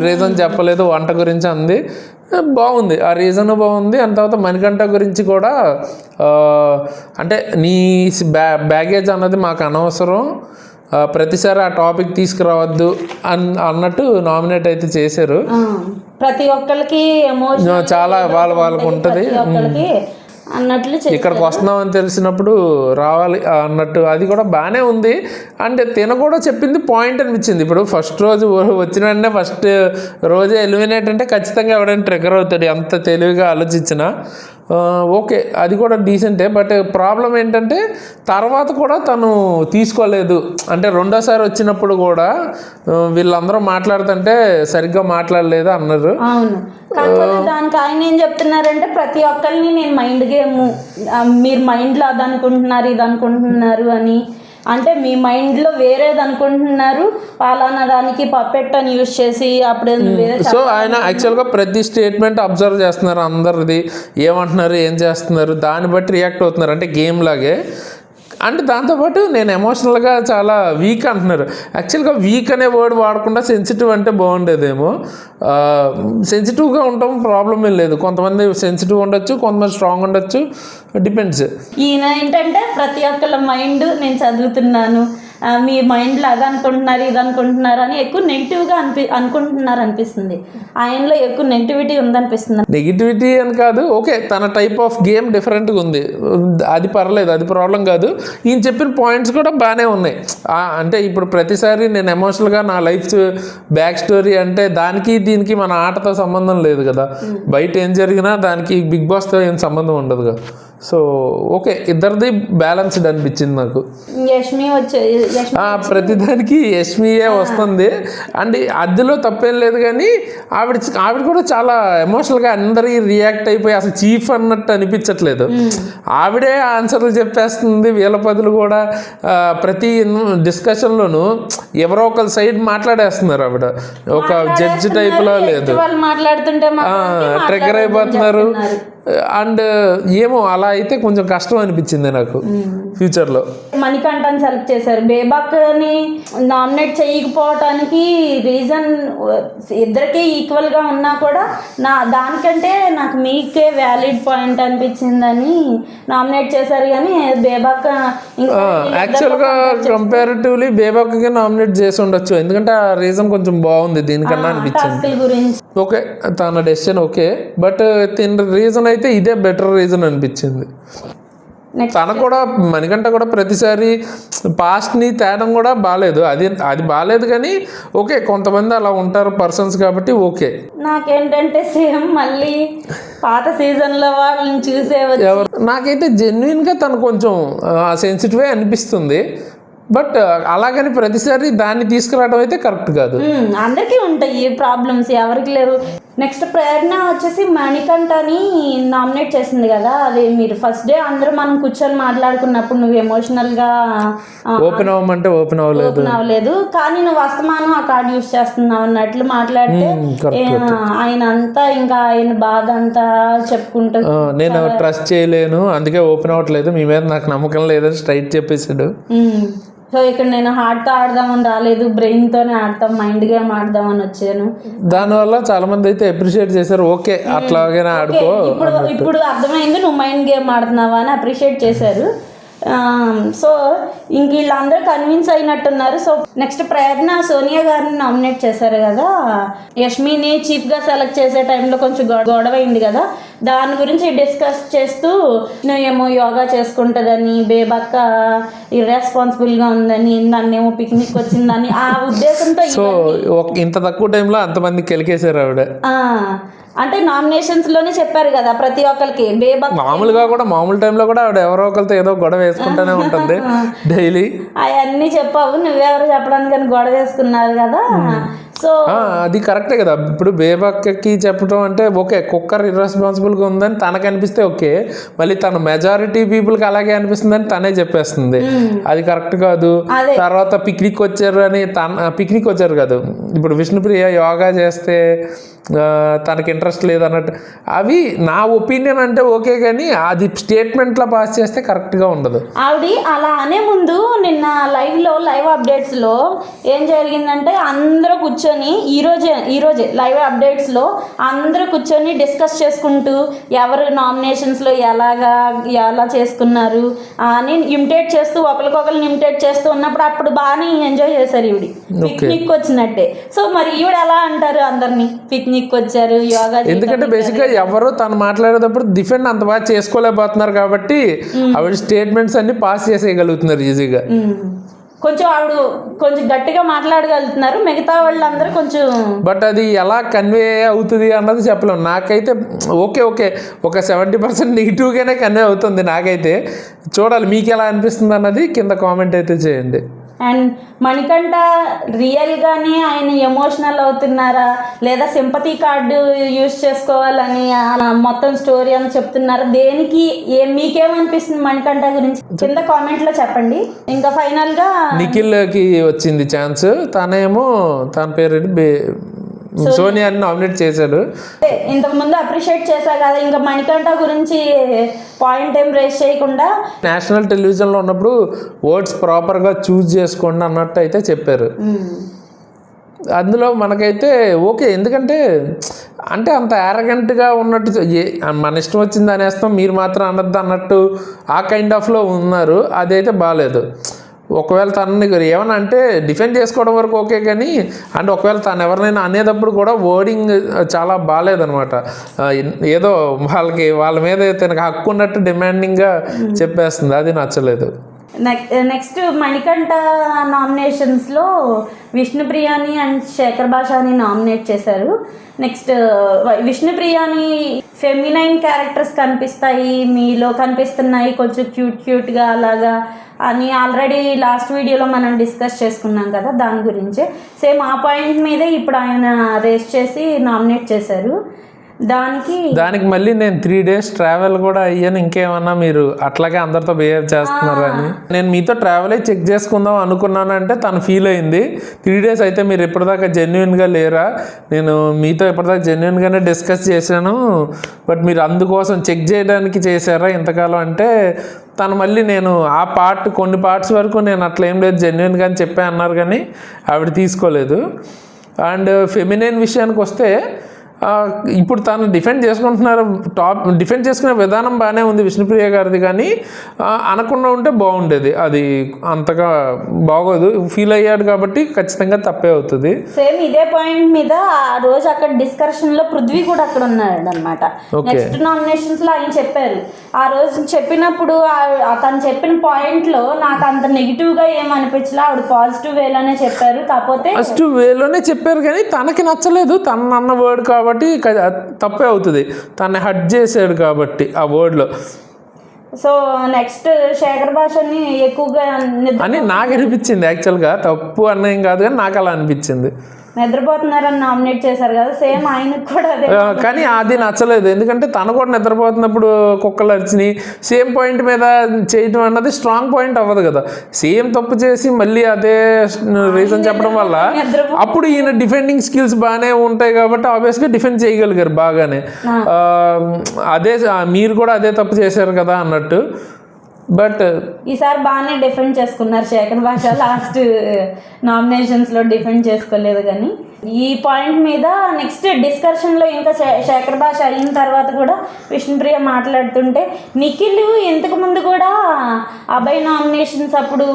Speaker 2: రీజన్ చెప్పలేదు, వంట గురించి అంది, బాగుంది, ఆ రీజన్ బాగుంది. అండ్ తర్వాత మణికంఠ గురించి కూడా అంటే నీ బ్యాగేజ్ అన్నది మాకు అనవసరం, ప్రతిసారి ఆ టాపిక్ తీసుకురావద్దు అన్నట్టు నామినేట్ అయితే చేశారు.
Speaker 1: ప్రతి ఒక్కరికి ఎమోషన్
Speaker 2: చాలా వాళ్ళకు ఉంటుంది
Speaker 1: అన్నట్లు
Speaker 2: ఇక్కడికి వస్తున్నామని తెలిసినప్పుడు రావాలి అన్నట్టు, అది కూడా బాగానే ఉంది. అంటే తిన కూడా చెప్పింది పాయింట్ అనిపించింది. ఇప్పుడు ఫస్ట్ రోజు వచ్చిన వెంటనే ఫస్ట్ రోజే ఎలిమినేట్ అంటే ఖచ్చితంగా ఎవడైనా ట్రిగర్ అవుతాడు, ఎంత తెలివిగా ఆలోచించినా. ఓకే, అది కూడా డీసెంటే. బట్ ప్రాబ్లం ఏంటంటే తర్వాత కూడా తను తీసుకోలేదు. అంటే రెండోసారి వచ్చినప్పుడు కూడా వీళ్ళందరూ మాట్లాడుతుంటే సరిగ్గా మాట్లాడలేదు అన్నారు.
Speaker 1: అవును, కాకపోతే దానికి ఆయన ఏం చెప్తున్నారంటే ప్రతి ఒక్కరిని నేను మైండ్ గేమ్, మీరు మైండ్లో అది అనుకుంటున్నారు ఇది అనుకుంటున్నారు అని, అంటే మీ మైండ్లో వేరేది అనుకుంటున్నారు, పలానా దానికి పప్పెట్ అని యూజ్ చేసి అప్పుడు
Speaker 2: సో ఆయన యాక్చువల్గా ప్రతి స్టేట్మెంట్ అబ్జర్వ్ చేస్తున్నారు, అందరిది ఏమంటున్నారు ఏం చేస్తున్నారు దాన్ని బట్టి రియాక్ట్ అవుతున్నారు, అంటే గేమ్ లాగే. అంటే దాంతోపాటు నేను ఎమోషనల్గా చాలా వీక్ అంటున్నారు. యాక్చువల్గా వీక్ అనే వర్డ్ వాడకుండా సెన్సిటివ్ అంటే బాగుండేదేమో. సెన్సిటివ్గా ఉండటం ప్రాబ్లం ఏం లేదు, కొంతమంది సెన్సిటివ్ ఉండొచ్చు, కొంతమంది స్ట్రాంగ్ ఉండొచ్చు, డిపెండ్స్.
Speaker 1: ఈయన ఏంటంటే ప్రతి ఒక్కళ్ళ మైండ్ నేను చదువుతున్నాను, మీ మైండ్లో అది అనుకుంటున్నారు ఇది అనుకుంటున్నారు అని ఎక్కువ నెగిటివ్గా అనుకుంటున్నారు అనిపిస్తుంది. ఆయనలో ఎక్కువ నెగిటివిటీ ఉందనిపిస్తుంది.
Speaker 2: నెగిటివిటీ అని కాదు, ఓకే తన టైప్ ఆఫ్ గేమ్ డిఫరెంట్గా ఉంది, అది పర్లేదు, అది ప్రాబ్లం కాదు. ఈయన చెప్పిన పాయింట్స్ కూడా బాగానే ఉన్నాయి. అంటే ఇప్పుడు ప్రతిసారి నేను ఎమోషనల్గా నా లైఫ్ బ్యాక్ స్టోరీ అంటే దానికి దీనికి మన ఆటతో సంబంధం లేదు కదా, బయట ఏం జరిగినా దానికి బిగ్ బాస్తో ఏం సంబంధం ఉండదు కదా. సో ఓకే, ఇద్దరిది బ్యాలెన్స్డ్ అనిపించింది నాకు.
Speaker 1: యష్మి
Speaker 2: ప్రతిదానికి యష్మియే వస్తుంది, అండ్ అందులో తప్పేం లేదు. కానీ ఆవిడ కూడా చాలా ఎమోషనల్గా అందరి రియాక్ట్ అయిపోయి అసలు చీఫ్ అన్నట్టు అనిపించట్లేదు. ఆవిడే ఆన్సర్లు చెప్పేస్తుంది, వీళ్ళ పదులు కూడా ప్రతి డిస్కషన్లోనూ ఎవరో ఒక సైడ్ మాట్లాడేస్తున్నారు. ఆవిడ ఒక జడ్జి టైప్లో లేదు, ట్రిగ్గర్ అయిపోతున్నారు. అండ్ ఏమో అలా అయితే కొంచెం కష్టం అనిపించింది నాకు ఫ్యూచర్లో.
Speaker 1: మణికంఠని సెలెక్ట్ చేశారు, బేబాక్ని నామినేట్ చేయకపోవటానికి రీజన్ ఇద్దరికీ ఈక్వల్గా ఉన్నా కూడా దానికంటే నాకు మీకే వ్యాలిడ్ పాయింట్ అనిపించిందని నామినేట్ చేశారు. కానీ బేబాక్
Speaker 2: యాక్చువల్గా కంపారిటివ్లీ బేబాక్కి నామినేట్ చేసి ఉండొచ్చు, ఎందుకంటే ఆ రీజన్ కొంచెం బాగుంది దీనికన్నా అనిపించింది.
Speaker 1: గురించి
Speaker 2: ఓకే తన డెసిషన్ ఓకే, బట్ తిన రీజన్ అయితే ఇదే బెటర్ రీజన్ అనిపించింది. తన కూడా మణికంఠ కూడా ప్రతిసారి పాస్ట్ని తేడం కూడా బాగాలేదు, అది బాగాలేదు. కానీ ఓకే కొంతమంది అలా ఉంటారు పర్సన్స్ కాబట్టి ఓకే.
Speaker 1: నాకేంటంటే సేమ్ మళ్ళీ పాత సీజన్లో వాళ్ళని
Speaker 2: నాకైతే జెన్యున్గా తను కొంచెం సెన్సిటివే అనిపిస్తుంది. బట్ అలాగని ప్రతిసారి దాన్ని తీసుకురావడం అయితే కరెక్ట్ కాదు.
Speaker 1: అందరికీ ఉంటాయి ప్రాబ్లమ్స్, ఎవరికి లేవు. నెక్స్ట్ ప్రేరణ వచ్చేసి మణికంఠని నామినేట్ చేసింది కదా, అది మీరు ఫస్ట్ డే అందరూ మనం కూర్చొని మాట్లాడుకున్నప్పుడు నువ్వు ఎమోషనల్గా
Speaker 2: ఓపెన్ అవ్వమంటే ఓపెన్ అవ్వలేదు,
Speaker 1: కానీ నువ్వు అస్తమానం ఆ కార్డు యూస్ చేస్తున్నావు అన్నట్లు మాట్లాడితే ఆయన అంతా ఇంకా ఆయన బాధ అంతా చెప్పుకుంటూ
Speaker 2: నేను ట్రస్ట్ చేయలేను అందుకే ఓపెన్ అవ్వట్లేదు, మీ మీద నాకు నమ్మకం లేదని స్ట్రైట్ చెప్పేసాడు.
Speaker 1: సో ఇక్కడ నేను హార్ట్తో ఆడదామని రాలేదు, బ్రెయిన్తోనే ఆడతాం, మైండ్ గేమ్ ఆడదామని వచ్చాను.
Speaker 2: దానివల్ల చాలా మంది అయితే అప్రిషియేట్ చేశారు, ఓకే అట్లాగైనా ఆడుకో.
Speaker 1: ఇప్పుడు అర్థమైంది నువ్వు మైండ్ గేమ్ ఆడుతున్నావా అని అప్రిషియేట్ చేశారు. సో ఇంక వీళ్ళందరూ కన్విన్స్ అయినట్టున్నారు. సో నెక్స్ట్ ప్రేరణ సోనియా గారిని నామినేట్ చేశారు కదా, యష్మిని చీఫ్గా సెలెక్ట్ చేసే టైంలో కొంచెం గొడవ అయింది కదా, దాని గురించి డిస్కస్ చేస్తూ నువ్వేమో యోగా చేసుకుంటుందని, బేబక్క ఇర్రెస్పాన్సిబుల్గా ఉందని, నన్నేమో పిక్నిక్ వచ్చిందని ఆ ఉద్దేశంతో.
Speaker 2: సో ఇంత తక్కువ టైంలో అంతమంది కెలికేశారు ఆవిడ.
Speaker 1: అంటే నామినేషన్స్లోనే చెప్పారు కదా ప్రతి ఒక్కరికి బేబక్.
Speaker 2: మామూలుగా కూడా మామూలు టైంలో కూడా ఆవిడ ఎవరో ఒకరితో ఏదో గొడవ వేసుకుంటూనే ఉంటుంది డైలీ.
Speaker 1: అవన్నీ చెప్పావు, నువ్వెవరు చెప్పడానికి కానీ గొడవ వేసుకున్నారు కదా. సో
Speaker 2: అది కరెక్టే కదా. ఇప్పుడు బేబక్కకి చెప్పడం అంటే ఓకే కుక్కర్ ఇర్రెస్పాన్సిబుల్గా ఉందని తనకు అనిపిస్తే ఓకే, మళ్ళీ తన మెజారిటీ పీపుల్కి అలాగే అనిపిస్తుందని తనే చెప్పేస్తుంది, అది కరెక్ట్ కాదు. తర్వాత పిక్నిక్ వచ్చారు అని పిక్నిక్ వచ్చారు కాదు ఇప్పుడు విష్ణుప్రియ యోగా చేస్తే తనకి ఇంట్రెస్ట్ లేదన్నట్టు అవి నా ఒపీనియన్ అంటే ఓకే, కానీ అది స్టేట్మెంట్లో పాస్ చేస్తే కరెక్ట్గా ఉండదు.
Speaker 1: ఆవిడ అలా అనే ముందు నిన్న లైవ్ అప్డేట్స్లో ఏం జరిగిందంటే అందరూ కూర్చొని ఈరోజే లైవ్ అప్డేట్స్లో అందరూ కూర్చొని డిస్కస్ చేసుకుంటూ ఎవరు నామినేషన్స్లో ఎలా చేసుకున్నారు అని ఇమిటేట్ చేస్తూ ఒకరికొకరిని ఇమిటేట్ చేస్తూ ఉన్నప్పుడు అప్పుడు బాగానే ఎంజాయ్ చేశారు ఈవిడ, పిక్నిక్ వచ్చినట్టే. సో మరి ఈవిడ ఎలా అంటారు అందరినీ పిక్నిక్ వచ్చారు యోగా?
Speaker 2: ఎందుకంటే బేసిక్గా ఎవరు తను మాట్లాడేటప్పుడు డిఫెండ్ అంత బాగా చేసుకోలేకపోతున్నారు కాబట్టి ఆవిడ స్టేట్మెంట్స్ అన్ని పాస్ చేసేయగలుగుతున్నారు ఈజీగా.
Speaker 1: ఆవిడ కొంచెం గట్టిగా మాట్లాడగలుగుతున్నారు, మిగతా వాళ్ళందరూ కొంచెం.
Speaker 2: బట్ అది ఎలా కన్వే అవుతుంది అన్నది చెప్పలేము. నాకైతే ఓకే ఒక 70% నెగిటివ్గానే కన్వే అవుతుంది నాకైతే. చూడాలి మీకు ఎలా అనిపిస్తుంది అన్నది కింద కామెంట్ అయితే చేయండి.
Speaker 1: అండ్ మణికంఠ రియల్గానే ఆయన ఎమోషనల్ అవుతున్నారా లేదా సింపతి కార్డు యూజ్ చేసుకోవాలని మొత్తం స్టోరీ అని చెప్తున్నారా? దేనికి మీకేమనిపిస్తుంది మణికంఠ గురించి కింద కామెంట్లో చెప్పండి. ఇంకా ఫైనల్గా
Speaker 2: నిఖిల్కి వచ్చింది ఛాన్స్, తనేమో తన పేరు సోనియాని నామినేట్ చేశాడు.
Speaker 1: ఇంతకుముందు అప్రిషియేట్ చేశా కదా, ఇంకా మణికంఠ గురించి పాయింట్ ఏం రేస్ చేయకుండా
Speaker 2: నేషనల్ టెలివిజన్లో ఉన్నప్పుడు వర్డ్స్ ప్రాపర్గా చూస్ చేసుకోండి అన్నట్టు అయితే చెప్పారు. అందులో మనకైతే ఓకే, ఎందుకంటే అంటే అంత యారగెంట్గా ఉన్నట్టు మన ఇష్టం వచ్చింది అనేస్తాం మీరు మాత్రం అనద్దు అన్నట్టు ఆ కైండ్ ఆఫ్లో ఉన్నారు. అదైతే బాగాలేదు. ఒకవేళ తనని ఏమన్నా అంటే డిఫెండ్ చేసుకోవడం వరకు ఓకే, కానీ అంటే ఒకవేళ తను ఎవరినైనా అనేటప్పుడు కూడా వర్డింగ్ చాలా బాగాలేదనమాట. ఏదో వాళ్ళ మీద తనకు హక్కు ఉన్నట్టు డిమాండింగ్గా చెప్పేస్తుంది, అది నచ్చలేదు.
Speaker 1: నెక్స్ట్ మణికంఠ నామినేషన్స్లో విష్ణుప్రియాని అండ్ శేఖర్ భాషని నామినేట్ చేశారు. నెక్స్ట్ విష్ణుప్రియాని ఫెమినైన్ క్యారెక్టర్స్ మీలో కనిపిస్తున్నాయి కొంచెం క్యూట్గా అలాగా అని ఆల్రెడీ లాస్ట్ వీడియోలో మనం డిస్కస్ చేసుకున్నాం కదా, దాని గురించే సేమ్ ఆ పాయింట్ మీదే ఇప్పుడు ఆయన రేస్ చేసి నామినేట్ చేశారు.
Speaker 2: దానికి మళ్ళీ నేను 3 days ట్రావెల్ కూడా అయ్యాను. ఇంకేమన్నా మీరు అట్లాగే అందరితో బిహేవ్ చేస్తున్నారు అని నేను మీతో ట్రావెల్ అయ్యి చెక్ చేసుకుందాం అనుకున్నానంటే తను ఫీల్ అయింది. 3 days అయితే మీరు ఎప్పటిదాకా జెన్యున్గా లేరా, నేను మీతో ఎప్పటిదాకా జెన్యున్గానే డిస్కస్ చేశాను, బట్ మీరు అందుకోసం చెక్ చేయడానికి చేశారా ఇంతకాలం అంటే తను మళ్ళీ నేను కొన్ని పార్ట్స్ వరకు నేను అట్లా ఏం లేదు జెన్యున్గా అని చెప్పా అన్నారు, కానీ ఆవిడ తీసుకోలేదు. అండ్ ఫెమినైన్ విషయానికి వస్తే ఇప్పుడు తను డిఫెండ్ చేసుకునే విధానం బాగానే ఉంది విష్ణుప్రియ గారిది, కానీ అనకుండా ఉంటే బాగుండేది. అది అంతగా బాగోదు, ఫీల్ అయ్యాడు కాబట్టి ఖచ్చితంగా తప్పే అవుతుంది.
Speaker 1: సేమ్ ఇదే పాయింట్ మీద ఆ రోజు అక్కడ డిస్కషన్లో పృథ్వీ కూడా అక్కడ ఉన్నాడు అనమాట. నెక్స్ట్ నామినేషన్స్లో ఆయన చెప్పారు. ఆ రోజు చెప్పినప్పుడు తను చెప్పిన పాయింట్లో నాకు అంత నెగిటివ్గా ఏమనిపించలే, ఆవిడ పాజిటివ్ వేలోనే చెప్పారు. కాకపోతే
Speaker 2: పాజిటివ్ వేలోనే చెప్పారు కానీ తనకి నచ్చలేదు తను అన్న వర్డ్ కాబట్టి తప్పే అవుతుంది. తన్ని హర్ట్ చేశాడు కాబట్టి ఆ వర్డ్లో.
Speaker 1: సో నెక్స్ట్ శేఖర్ భాషని ఎక్కువగా
Speaker 2: అని నాకు అనిపించింది. యాక్చువల్గా తప్పు అన్నేం కాదు, కానీ నాకు అలా అనిపించింది.
Speaker 1: నిద్రపోతున్నారని నామినేట్ చేశారు కదా, సేమ్ ఆయనకు కూడా అదే.
Speaker 2: కానీ అది నచ్చలేదు, ఎందుకంటే తను కూడా నిద్రపోతున్నప్పుడు కుక్కలు అరిచినాయి. సేమ్ పాయింట్ మీద చేయటం అన్నది స్ట్రాంగ్ పాయింట్ అవ్వదు కదా. సేమ్ తప్పు చేసి మళ్ళీ అదే రీజన్ చెప్పడం వల్ల అప్పుడు ఈయన డిఫెండింగ్ స్కిల్స్ బాగానే ఉంటాయి కాబట్టి ఆబ్వియస్గా డిఫెండ్ చేయగలిగారు బాగానే. అదే మీరు కూడా అదే తప్పు చేశారు కదా అన్నట్టు. బట్
Speaker 1: ఈసారి బాగానే డిఫెండ్ చేసుకున్నారు శేఖర్ భాష. లాస్ట్ నామినేషన్స్లో డిఫెండ్ చేసుకోలేదు, కానీ ఈ పాయింట్ మీద నెక్స్ట్ డిస్కషన్లో ఇంకా శేఖర్ భాష అయిన తర్వాత కూడా విష్ణుప్రియ మాట్లాడుతుంటే నిఖిల్ ఇంతకు ముందు కూడా అభయ్ నామినేషన్స్ అప్పుడు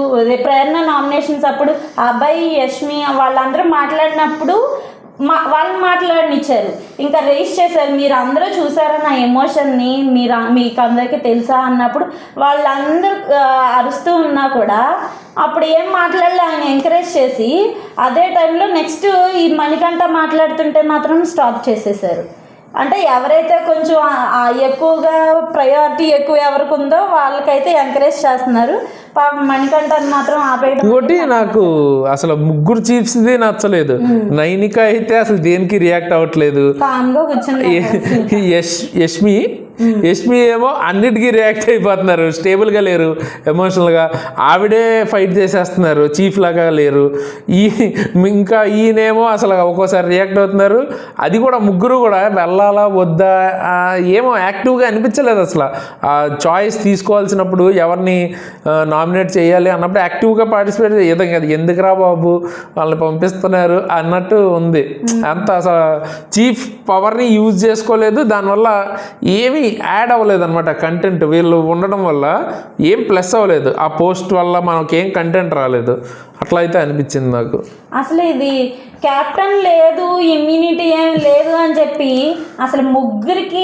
Speaker 1: ప్రేరణ నామినేషన్స్ అప్పుడు అభయ్ యష్మి వాళ్ళందరూ మాట్లాడినప్పుడు వాళ్ళు మాట్లాడనిచ్చారు, ఇంకా రేస్ చేశారు. మీరు అందరూ చూసారా నా ఎమోషన్ని, మీకు అందరికీ తెలుసా అన్నప్పుడు వాళ్ళందరూ అరుస్తూ ఉన్నా కూడా అప్పుడు ఏం మాట్లాడలే, ఆయన ఎంకరేజ్ చేసి అదే టైంలో నెక్స్ట్ ఈ మణికంఠ మాట్లాడుతుంటే మాత్రం స్టాప్ చేసేసారు. అంటే ఎవరైతే కొంచెం ఎక్కువగా ప్రయారిటీ ఎక్కువ ఎవరికి ఉందో వాళ్ళకైతే ఎంకరేజ్ చేస్తున్నారు. పాపం మణికంఠని మాత్రం ఆపేయడం.
Speaker 2: ఇంకోటి నాకు అసలు ముగ్గురు చీఫ్స్ది నచ్చలేదు. నైనిక అయితే అసలు దేనికి రియాక్ట్ అవ్వట్లేదు.
Speaker 1: కామ్గా కూర్చుని
Speaker 2: యష్మి యష్మి ఏమో అన్నిటికీ రియాక్ట్ అయిపోతున్నారు, స్టేబుల్గా లేరు ఎమోషనల్గా. ఆవిడే ఫైట్ చేసేస్తున్నారు, చీఫ్ లాగా లేరు. ఇంకా ఈయనేమో అసలు ఒక్కోసారి రియాక్ట్ అవుతున్నారు. అది కూడా ముగ్గురు కూడా వెళ్ళాలా వద్దా ఏమో యాక్టివ్గా అనిపించలేదు అసలు. ఆ చాయిస్ తీసుకోవాల్సినప్పుడు ఎవరిని నామినేట్ చేయాలి అన్నప్పుడు యాక్టివ్గా పార్టిసిపేట్ చేయడం కదా, ఎందుకురా బాబు వాళ్ళని పంపిస్తున్నారు అన్నట్టు ఉంది. అంత అసలు చీఫ్ పవర్ని యూజ్ చేసుకోలేదు, దానివల్ల ఏమీ యాడ్ అవ్వలేదు అనమాట. కంటెంట్ వీళ్ళు ఉండడం వల్ల ఏం ప్లస్ అవ్వలేదు, ఆ పోస్ట్ వల్ల మనకేం కంటెంట్ రాలేదు. అట్లా అయితే అనిపించింది నాకు.
Speaker 1: అసలు ఇది క్యాప్టెన్ లేదు, ఇమ్యూనిటీ ఏం లేదు అని చెప్పి అసలు ముగ్గురికి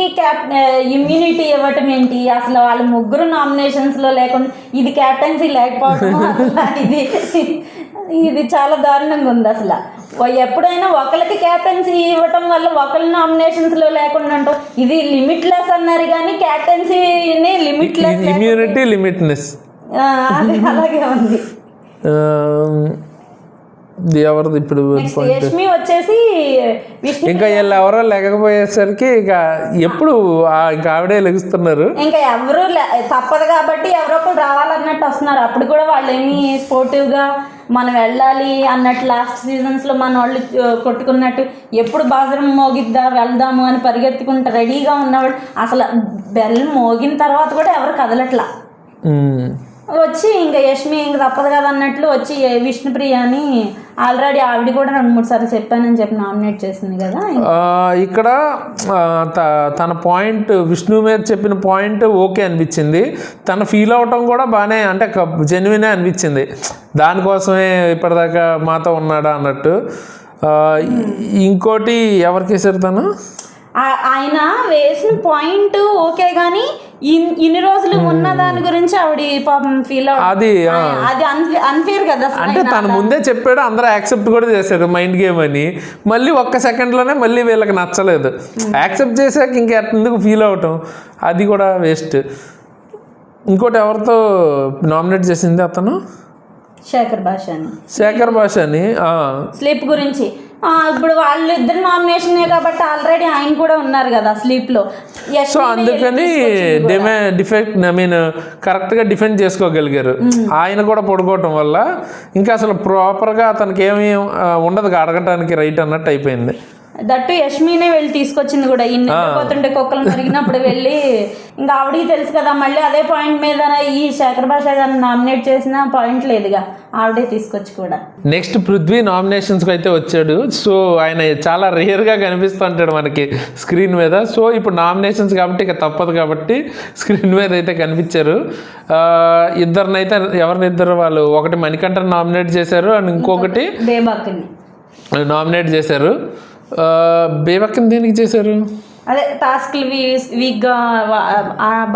Speaker 1: ఇమ్యూనిటీ ఇవ్వటం ఏంటి? అసలు వాళ్ళ ముగ్గురు నామినేషన్స్లో లేకుండా ఇది క్యాప్టెన్సీ లేకపోవడం ఇది చాలా దారుణంగా ఉంది. అసలు ఎప్పుడైనా ఒకరికి క్యాప్టెన్సీ ఇవ్వటం వల్ల ఒకరి నామినేషన్స్లో లేకుండా ఉంటాం. ఇది లిమిట్లెస్ అన్నారు కానీ క్యాప్టెన్సీని లిమిట్లెస్,
Speaker 2: ఇమ్యూనిటీ లిమిట్నెస్
Speaker 1: అది అలాగే ఉంది.
Speaker 2: ఎవరిది ఇప్పుడు
Speaker 1: యష్మి వచ్చేసి
Speaker 2: ఇంకా వీళ్ళు ఎవరో లేకపోయేసరికి ఇక ఎప్పుడు ఇంకా ఆవిడే లెగుస్తున్నారు.
Speaker 1: ఇంకా ఎవరు తప్పదు కాబట్టి ఎవరో ఒకరు రావాలన్నట్టు వస్తున్నారు. అప్పుడు కూడా వాళ్ళు ఏమి స్పోర్టివ్గా మనం వెళ్ళాలి అన్నట్టు లాస్ట్ సీజన్స్లో మన వాళ్ళు కొట్టుకున్నట్టు ఎప్పుడు బాజరం మోగిద్దా వెళ్దాము అని పరిగెత్తుకుంటా రెడీగా ఉన్నవాడు. అసలు బెల్ మోగిన తర్వాత కూడా ఎవరు కదలట్లా. వచ్చి ఇంకా యష్మి ఇంక తప్పదు కదా అన్నట్లు వచ్చి విష్ణుప్రియ అని ఆల్రెడీ ఆవిడ కూడా 2-3 సార్లు చెప్పానని చెప్పి నామినేట్ చేసింది కదా.
Speaker 2: ఇక్కడ తన పాయింట్, విష్ణు మీద చెప్పిన పాయింట్ ఓకే అనిపించింది. తను ఫీల్ అవటం కూడా బాగానే, అంటే జెన్యునే అనిపించింది. దానికోసమే ఇప్పటిదాకా మాతో ఉన్నాడా అన్నట్టు. ఇంకోటి ఎవరికి వేసారు తను?
Speaker 1: ఆయన వేసిన పాయింట్ ఓకే కానీ ఇన్ని రోజులు ఉన్న దాని గురించి ఆవిడ పాపం ఫీల్
Speaker 2: అది
Speaker 1: అన్ఫేర్ కదా.
Speaker 2: అంటే తను ముందే చెప్పాడు, అందరూ యాక్సెప్ట్ కూడా చేశారు మైండ్ గేమ్ అని. మళ్ళీ ఒక్క సెకండ్లోనే మళ్ళీ వీళ్ళకి నచ్చలేదు. యాక్సెప్ట్ చేశాక ఇంకెందుకు ఫీల్ అవటం, అది కూడా వేస్ట్. ఇంకోటి ఎవరితో నామినేట్ చేసింది అతను? శేఖర్ భాషని
Speaker 1: స్లీప్ గురించి. ఇప్పుడు వాళ్ళు ఇద్దరు నామినేషనే కాబట్టి ఆల్రెడీ ఆయన కూడా ఉన్నారు కదా స్లీప్లో.
Speaker 2: సో అందుకని కరెక్ట్గా డిఫెండ్ చేసుకోగలిగారు. ఆయన కూడా పడుకోవటం వల్ల ఇంకా అసలు ప్రాపర్గా అతనికి ఏమీ ఉండదు అడగటానికి రైట్ అన్నట్టు అయిపోయింది.
Speaker 1: దట్టు యష్మినే వెళ్ళి తీసుకొచ్చింది కూడా. పోతుంటే కుక్కలు మరిగినప్పుడు వెళ్ళి ఇంకా ఆవిడకి తెలుసు కదా. మళ్ళీ అదే పాయింట్ మీద ఈ శేఖర్ భాష గారిని నామినేట్ చేసిన పాయింట్ లేదుగా, ఆవిడే తీసుకొచ్చి కూడా.
Speaker 2: నెక్స్ట్ పృథ్వీ నామినేషన్స్కి అయితే వచ్చాడు. సో ఆయన చాలా రేర్గా కనిపిస్తూ ఉంటాడు మనకి స్క్రీన్ మీద. సో ఇప్పుడు నామినేషన్స్ కాబట్టి ఇక తప్పదు కాబట్టి స్క్రీన్ మీద అయితే కనిపించారు. ఇద్దరినైతే ఎవరినిద్దరు వాళ్ళు, ఒకటి మణికంఠని నామినేట్ చేశారు అండ్ ఇంకొకటి
Speaker 1: బేబాక్ని
Speaker 2: నామినేట్ చేశారు. బేబక్కని దేనికి చేశారు?
Speaker 1: అదే టాస్క్లు వీక్గా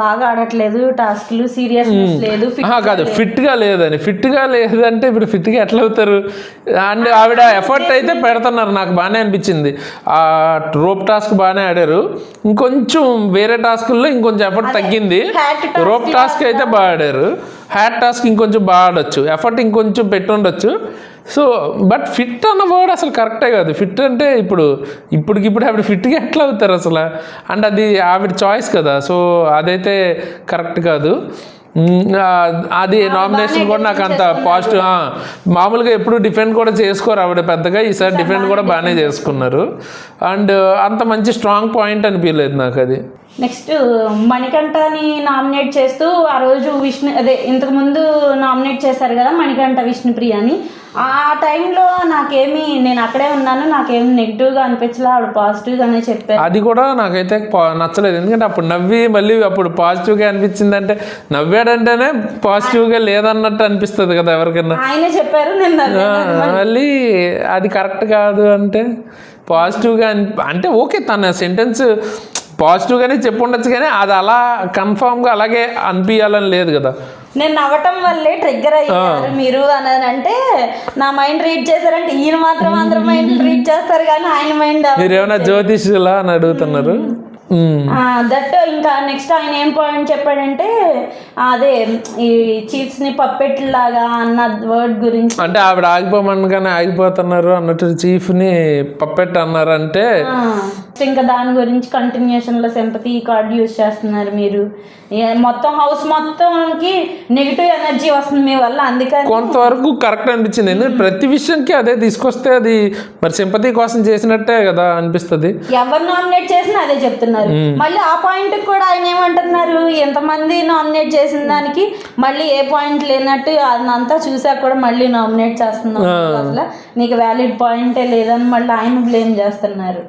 Speaker 1: బాగా ఆడట్లేదు, టాస్క్లు సీరియస్నెస్ లేదు,
Speaker 2: కాదు ఫిట్గా లేదని. ఫిట్గా లేదంటే ఇప్పుడు ఫిట్గా ఎట్లా అవుతారు? అండ్ ఆవిడ ఎఫర్ట్ అయితే పెడుతున్నారు, నాకు బాగానే అనిపించింది. ఆ రోప్ టాస్క్ బాగానే ఆడారు. ఇంకొంచెం వేరే టాస్కుల్లో ఇంకొంచెం ఎఫర్ట్ తగ్గింది. రోప్ టాస్క్ అయితే బాగా ఆడారు. హ్యాట్ టాస్క్ ఇంకొంచెం బాగా ఆడొచ్చు, ఎఫర్ట్ ఇంకొంచెం పెట్టుండొచ్చు. సో బట్ ఫిట్ అన్న వర్డ్ అసలు కరెక్టే కాదు. ఫిట్ అంటే ఇప్పటికిప్పుడు ఆవిడ ఫిట్గా ఎట్లా అవుతారు అసలు? అండ్ అది ఆవిడ చాయిస్ కదా. సో అదైతే కరెక్ట్ కాదు. అది నామినేషన్ కూడా నాకు అంత పాజిటివ్. మామూలుగా ఎప్పుడు డిఫెండ్ కూడా చేసుకోరు ఆవిడ పెద్దగా, ఈసారి డిఫెండ్ కూడా బాగానే చేసుకున్నారు. అండ్ అంత మంచి స్ట్రాంగ్ పాయింట్ అనిపించలేదు నాకు అది.
Speaker 1: నెక్స్ట్ మణికంఠని నామినేట్ చేస్తూ ఆ రోజు ఇంతకుముందు నామినేట్ చేశారు కదా మణికంఠ విష్ణుప్రియ అని. ఆ టైంలో నేను అక్కడే ఉన్నాను, నాకేమి నెగిటివ్గా అనిపించలే, ఆవిడ పాజిటివ్గానే చెప్పారు.
Speaker 2: అది కూడా నాకైతే నచ్చలేదు. ఎందుకంటే అప్పుడు నవ్వి మళ్ళీ అప్పుడు పాజిటివ్గా అనిపించింది. అంటే నవ్వాడంటేనే పాజిటివ్గా లేదన్నట్టు అనిపిస్తుంది కదా ఎవరికైనా.
Speaker 1: ఆయనే చెప్పారు,
Speaker 2: మళ్ళీ అది కరెక్ట్ కాదు. అంటే పాజిటివ్గా అంటే ఓకే, తన సెంటెన్స్ పాజిటివ్గానే చెప్పుండొచ్చు కానీ అది అలా కన్ఫామ్గా అలాగే అనిపించాలని లేదు కదా.
Speaker 1: నేను నవ్వటం వల్లే ట్రిగ్గర్ అయ్యారు మీరు అని అంటే నా మైండ్ రీడ్ చేశారంటే ఈయన మాత్రం అందరూ మైండ్ రీడ్ చేస్తారు కానీ ఆయన మైండ్.
Speaker 2: మీరు ఏమైనా జ్యోతిష్యులా అని అడుగుతున్నారు.
Speaker 1: దట్ ఇంకా నెక్స్ట్ ఆయన ఏం పాయింట్ చెప్పాడంటే అదే ఈ చీఫ్స్ ని పప్పెట్ లాగా అన్న వర్డ్ గురించి,
Speaker 2: అంటే ఆవిడ ఆగిపోమనగానే ఆగిపోతున్నారు అన్నట్టు చీఫ్ ని పప్పెట్ అన్నారు. అంటే
Speaker 1: ఇంకా దాని గురించి కంటిన్యూషన్ లో సింపతి కార్డ్ యూజ్ చేస్తున్నారు మీరు, మొత్తం హౌస్ మొత్తంకి నెగిటివ్ ఎనర్జీ వస్తుంది మీ వల్ల, అందుకని
Speaker 2: కొంతవరకు కరెక్ట్ అనిపించింది. ఎందుకంటే ప్రతి విషయంకి అదే తీసుకొస్తే అది మరి సింపతి కోసం చేసినట్టే కదా అనిపిస్తుంది.
Speaker 1: ఎవరు నామినేట్ చేసినా అదే చెప్తున్నారు. మళ్ళీ ఆ పాయింట్ కూడా ఆయన ఏమంటున్నారు, ఎంతమంది నామినేట్ చేసిన దానికి మళ్ళీ ఏ పాయింట్ లేనట్టు అదంతా చూసాక కూడా మళ్ళీ నామినేట్ చేస్తున్నారు, అసలు నీకు వ్యాలిడ్ పాయింటే లేదని మళ్ళీ ఆయన బ్లేమ్ చేస్తున్నారు.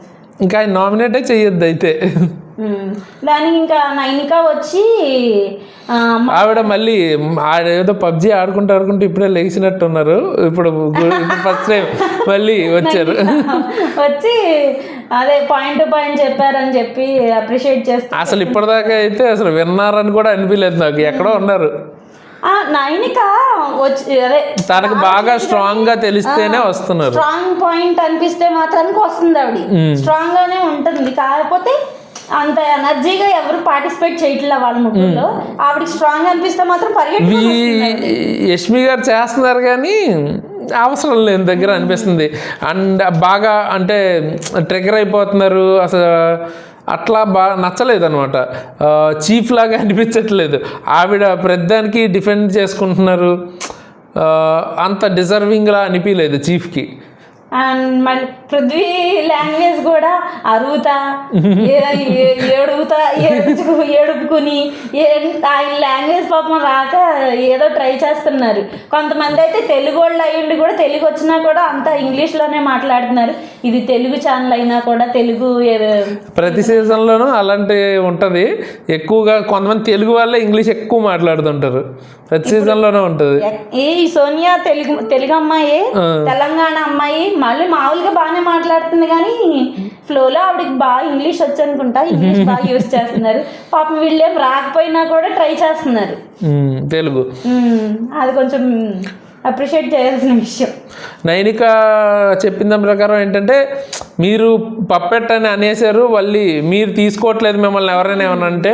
Speaker 2: ఇంకా ఆయన నామినేటే చెయ్యొద్దు అయితే.
Speaker 1: దానికి ఇంకా నైనిక వచ్చి
Speaker 2: ఆవిడ మళ్ళీ ఏదో పబ్జి ఆడుకుంటూ ఇప్పుడే లేచినట్టు ఉన్నారు. ఇప్పుడు ఫస్ట్ టైం మళ్ళీ వచ్చారు,
Speaker 1: వచ్చి అదే పాయింట్ టు పాయింట్ చెప్పారని చెప్పి అప్రిషియేట్ చేస్తారు.
Speaker 2: అసలు ఇప్పటిదాకా అయితే అసలు విన్నారని కూడా అనిపించలేదు నాకు, ఎక్కడో ఉన్నారు.
Speaker 1: నైనిక వచ్చి అదే
Speaker 2: తనకు బాగా స్ట్రాంగ్ గా తెలిస్తేనే వస్తున్నారు.
Speaker 1: స్ట్రాంగ్ పాయింట్ అనిపిస్తే మాత్రానికి వస్తుంది ఆవిడ, స్ట్రాంగ్ గానే ఉంటుంది. కాకపోతే అంత ఎనర్జీగా ఎవరు పార్టిసిపేట్ చేయట్లే వాళ్ళ ముగ్గురులో. ఆవిడకి స్ట్రాంగ్ అనిపిస్తే మాత్రం
Speaker 2: యష్మి గారు చేస్తున్నారు కానీ అవసరం లేని దగ్గర అనిపిస్తుంది. అండ్ బాగా అంటే ట్రిగర్ అయిపోతున్నారు, అసలు అట్లా బాగా నచ్చలేదు అనమాట. చీఫ్ లాగా అనిపించట్లేదు. ఆవిడ ప్రతిదానికి డిఫెండ్ చేసుకుంటున్నారు, అంత డిజర్వింగ్లా అనిపించలేదు చీఫ్కి.
Speaker 1: అండ్ మళ్ళీ పృథ్వీ లాంగ్వేజ్ కూడా అరుగుతా ఏడుపుకుని ఆయన లాంగ్వేజ్ పాపం రాక ఏదో ట్రై చేస్తున్నారు. కొంతమంది అయితే తెలుగు వాళ్ళు అయ్యుండి కూడా తెలుగు వచ్చినా కూడా అంతా ఇంగ్లీష్లోనే మాట్లాడుతున్నారు. ఇది తెలుగు ఛానల్ అయినా కూడా తెలుగు
Speaker 2: ప్రతి సీజన్లోనూ అలాంటి ఉంటుంది. ఎక్కువగా కొంతమంది తెలుగు వాళ్ళే ఇంగ్లీష్ ఎక్కువ మాట్లాడుతుంటారు, ప్రతి సీజన్లోనే ఉంటుంది.
Speaker 1: ఈ సోనియా తెలుగు అమ్మాయి, తెలంగాణ అమ్మాయి మళ్ళీ మామూలుగా బాగానే మాట్లాడుతుంది కానీ ఫ్లోలో ఆవిడకి బాగా ఇంగ్లీష్ వచ్చు అనుకుంటా, ఇంగ్లీష్ బాగా యూజ్ చేస్తున్నారు. పాపం వీళ్ళేం రాకపోయినా కూడా ట్రై చేస్తున్నారు
Speaker 2: తెలుగు.
Speaker 1: అది కొంచెం అప్రిషియేట్ చేయాల్సిన విషయం.
Speaker 2: నైనిక చెప్పిన దాని ప్రకారం ఏంటంటే మీరు పప్పెట్ అని అనేసారు, మళ్ళీ మీరు తీసుకోవట్లేదు మిమ్మల్ని ఎవరైనా ఏమన్నా అంటే,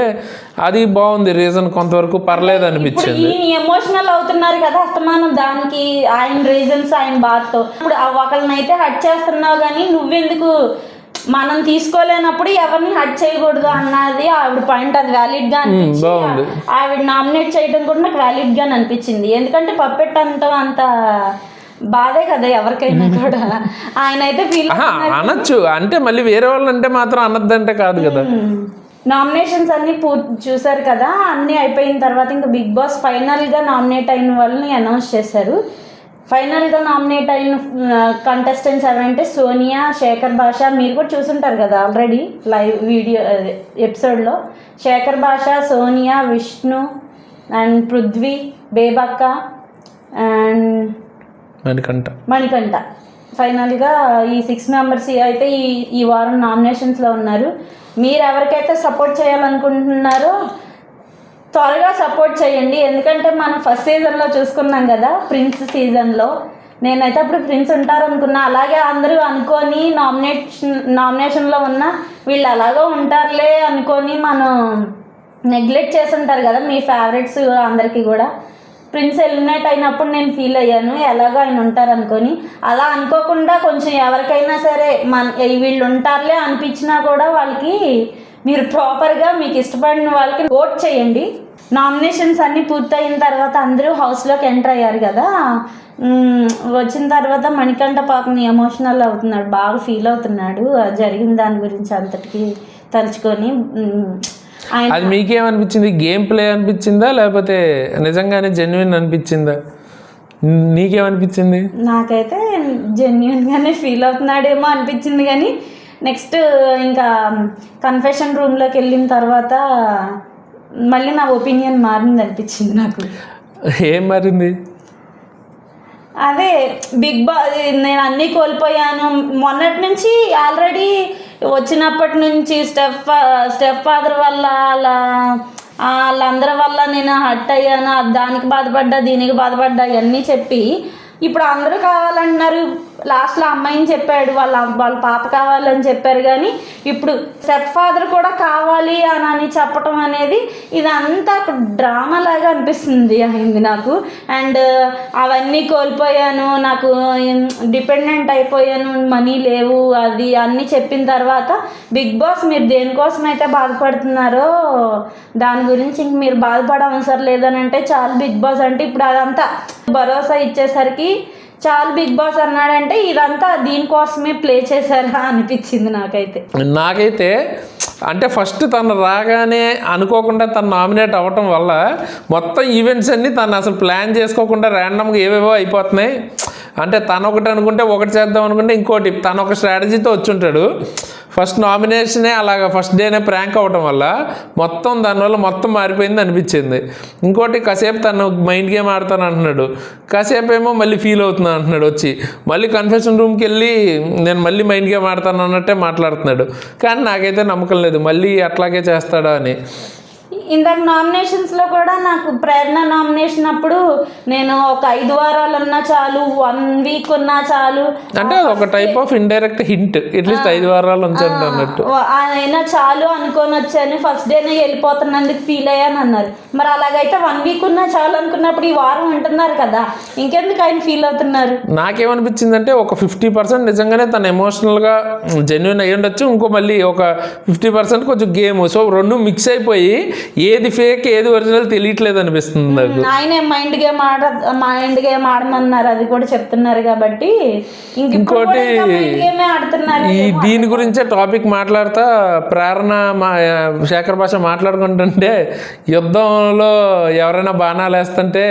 Speaker 2: అది బాగుంది రీజన్, కొంతవరకు పర్లేదు అనిపించింది.
Speaker 1: ఎమోషనల్ అవుతున్నారు కదా అస్తమానం, దానికి ఆయన రీజన్స్ ఆయన బాధతో. ఇప్పుడు ఒకళ్ళని అయితే హట్ చేస్తున్నావు కానీ నువ్వెందుకు మనం తీసుకోలేనప్పుడు ఎవరిని హట్ చేయకూడదు అన్నది ఆవిడ పాయింట్. అది వ్యాలిడ్ గా అనిపించింది. ఆవిడ నామినేట్ చేయడం కూడా నాకు వ్యాలిడ్ గా అనిపించింది. ఎందుకంటే పప్పెట్ అంత బాధే కదా ఎవరికైనా కూడా. ఆయన అయితే ఫీల్
Speaker 2: అనొచ్చు, అంటే మళ్ళీ వేరే వాళ్ళు అంటే మాత్రం అనొద్దంటే కాదు కదా.
Speaker 1: నామినేషన్స్ అన్ని చూసారు కదా, అన్నీ అయిపోయిన తర్వాత ఇంకా బిగ్ బాస్ ఫైనల్గా నామినేట్ అయిన వాళ్ళని అనౌన్స్ చేశారు. ఫైనల్గా నామినేట్ అయిన కంటెస్టెంట్స్ ఎవరంటే సోనియా, శేఖర్ భాష. మీరు కూడా చూసుంటారు కదా ఆల్రెడీ లైవ్ వీడియో ఎపిసోడ్లో. శేఖర్ భాష, సోనియా, విష్ణు అండ్ పృథ్వీ, బేబక్క అండ్ మణికంఠ. ఫైనల్గా ఈ 6 మెంబర్స్ అయితే ఈ వారం నామినేషన్స్లో ఉన్నారు. మీరు ఎవరికైతే సపోర్ట్ చేయాలనుకుంటున్నారో త్వరగా సపోర్ట్ చేయండి. ఎందుకంటే మనం ఫస్ట్ సీజన్లో చూసుకున్నాం కదా, ప్రిన్స్ సీజన్లో నేనైతే అప్పుడు ప్రిన్స్ ఉంటారనుకున్నా. అలాగే అందరూ అనుకొని నామినేషన్లో ఉన్న వీళ్ళు అలాగే ఉంటారులే అనుకొని మనం నెగ్లెక్ట్ చేసి ఉంటారు కదా మీ ఫేవరెట్స్ అందరికీ కూడా. ప్రిన్స్ ఎలిమినేట్ అయినప్పుడు నేను ఫీల్ అయ్యాను, ఎలాగో ఆయన ఉంటారు అనుకొని. అలా అనుకోకుండా కొంచెం ఎవరికైనా సరే వీళ్ళు ఉంటారులే అనిపించినా కూడా వాళ్ళకి మీరు ప్రాపర్గా మీకు ఇష్టపడిన వాళ్ళకి ఓట్ చేయండి. నామినేషన్స్ అన్నీ పూర్తయిన తర్వాత అందరూ హౌస్లోకి ఎంటర్ అయ్యారు కదా, వచ్చిన తర్వాత మణికంఠ పాపం ఎమోషనల్ అవుతున్నాడు, బాగా ఫీల్ అవుతున్నాడు జరిగిన దాని గురించి అంతటికి తలుచుకొని.
Speaker 2: అది మీకేమనిపించింది? గేమ్ ప్లే అనిపించిందా లేకపోతే నిజంగానే జెన్యున్ అనిపించిందా? నీకేమనిపించింది?
Speaker 1: నాకైతే జెన్యున్గానే ఫీల్ అవుతున్నాడేమో అనిపించింది, కానీ నెక్స్ట్ ఇంకా కన్ఫెషన్ రూమ్లోకి వెళ్ళిన తర్వాత మళ్ళీ నా ఒపీనియన్ మారింది అనిపించింది నాకు.
Speaker 2: ఏం మారింది?
Speaker 1: అదే బిగ్ బాస్ నేను అన్నీ కోల్పోయాను మొన్నటి నుంచి. ఆల్రెడీ వచ్చినప్పటి నుంచి స్టెప్ ఫాదర్ వల్ల వాళ్ళందరి వల్ల నేను హర్ట్ అయ్యాను, దానికి బాధపడ్డా దీనికి బాధపడ్డా ఇవన్నీ చెప్పి ఇప్పుడు అందరూ కావాలంటున్నారు. లాస్ట్లో అమ్మాయిని చెప్పాడు, వాళ్ళ పాప కావాలని చెప్పారు. కానీ ఇప్పుడు స్టెప్ ఫాదర్ కూడా కావాలి అని చెప్పటం అనేది ఇదంతా ఒక డ్రామా లాగా అనిపిస్తుంది అయింది నాకు. అండ్ అవన్నీ కోల్పోయాను, నాకు డిపెండెంట్ అయిపోయాను, మనీ లేవు, అది అన్నీ చెప్పిన తర్వాత బిగ్ బాస్ మీరు దేనికోసం అయితే బాధపడుతున్నారో దాని గురించి ఇంక మీరు బాధపడ అవసరం లేదని అంటే చాలు బిగ్ బాస్ అంటే ఇప్పుడు అదంతా భరోసా ఇచ్చేసరికి చాలు బిగ్ బాస్ అన్నాడంటే ఇదంతా దీనికోసమే ప్లే చేశారా అనిపించింది నాకైతే
Speaker 2: అంటే ఫస్ట్ తను రాగానే అనుకోకుండా తను నామినేట్ అవ్వటం వల్ల మొత్తం ఈవెంట్స్ అన్నీ తను అసలు ప్లాన్ చేసుకోకుండా ర్యాండమ్గా ఏవేవో అయిపోతున్నాయి. అంటే తను ఒకటి అనుకుంటే ఒకటి చేద్దాం అనుకుంటే ఇంకోటి తను ఒక స్ట్రాటజీతో వచ్చుంటాడు. ఫస్ట్ నామినేషనే అలాగా ఫస్ట్ డేనే ప్రాంక్ అవ్వటం వల్ల మొత్తం దానివల్ల మొత్తం మారిపోయింది అనిపించింది. ఇంకోటి కాసేపు తను మైండ్ గేమ్ ఆడతాను అంటున్నాడు, కాసేపు ఏమో మళ్ళీ ఫీల్ అవుతున్నాను అంటున్నాడు, వచ్చి మళ్ళీ కన్ఫెషన్ రూమ్కి వెళ్ళి నేను మళ్ళీ మైండ్ గేమ్ ఆడతాను అన్నట్టే మాట్లాడుతున్నాడు. కానీ నాకైతే నమ్మకం లేదు మళ్ళీ అట్లాగే చేస్తాడా అని.
Speaker 1: ఇందాక నామినేషన్స్లో కూడా నాకు ప్రేరణ నామినేషన్ అప్పుడు నేను ఒక 5 వారాలు ఉన్నా చాలు, 1 వీక్ ఉన్నా చాలు,
Speaker 2: అంటే ఒక type of indirect hint, at least 5 వారాలు ఉంచండి అన్నట్టు
Speaker 1: అయినా చాలు అనుకొని వచ్చాను, ఫస్ట్ డేనే వెళ్ళిపోతున్నందుకు ఫీల్ అయ్యాను అన్నారు. మరి అలాగైతే 1 వీక్ ఉన్నా చాలు అనుకున్నప్పుడు ఈ వారం ఉంటున్నారు కదా, ఇంకెందుకు ఆయన ఫీల్ అవుతున్నారు?
Speaker 2: నాకేమనిపించిందంటే ఒక 50% నిజంగానే తను ఎమోషనల్గా జెన్యున్ అయ్యి ఉండొచ్చు, ఇంకో మళ్ళీ ఒక 50% కొంచెం గేమ్. సో రెండు మిక్స్ అయిపోయి ఏది ఫేక్ ఏది ఒరిజినల్ తెలియట్లేదు అనిపిస్తుంది నాకు.
Speaker 1: ఆయనే మైండ్ గేమ్ ఆడమన్నారు, అది కూడా చెప్తున్నారు కాబట్టి
Speaker 2: ఇంకోటి
Speaker 1: ఆడుతున్నారు.
Speaker 2: ఈ దీని గురించే టాపిక్ మాట్లాడుతా ప్రేరణ శేఖర్ భాష మాట్లాడుకుంటుంటే యుద్ధంలో ఎవరైనా బాణాలు వేస్తుంటే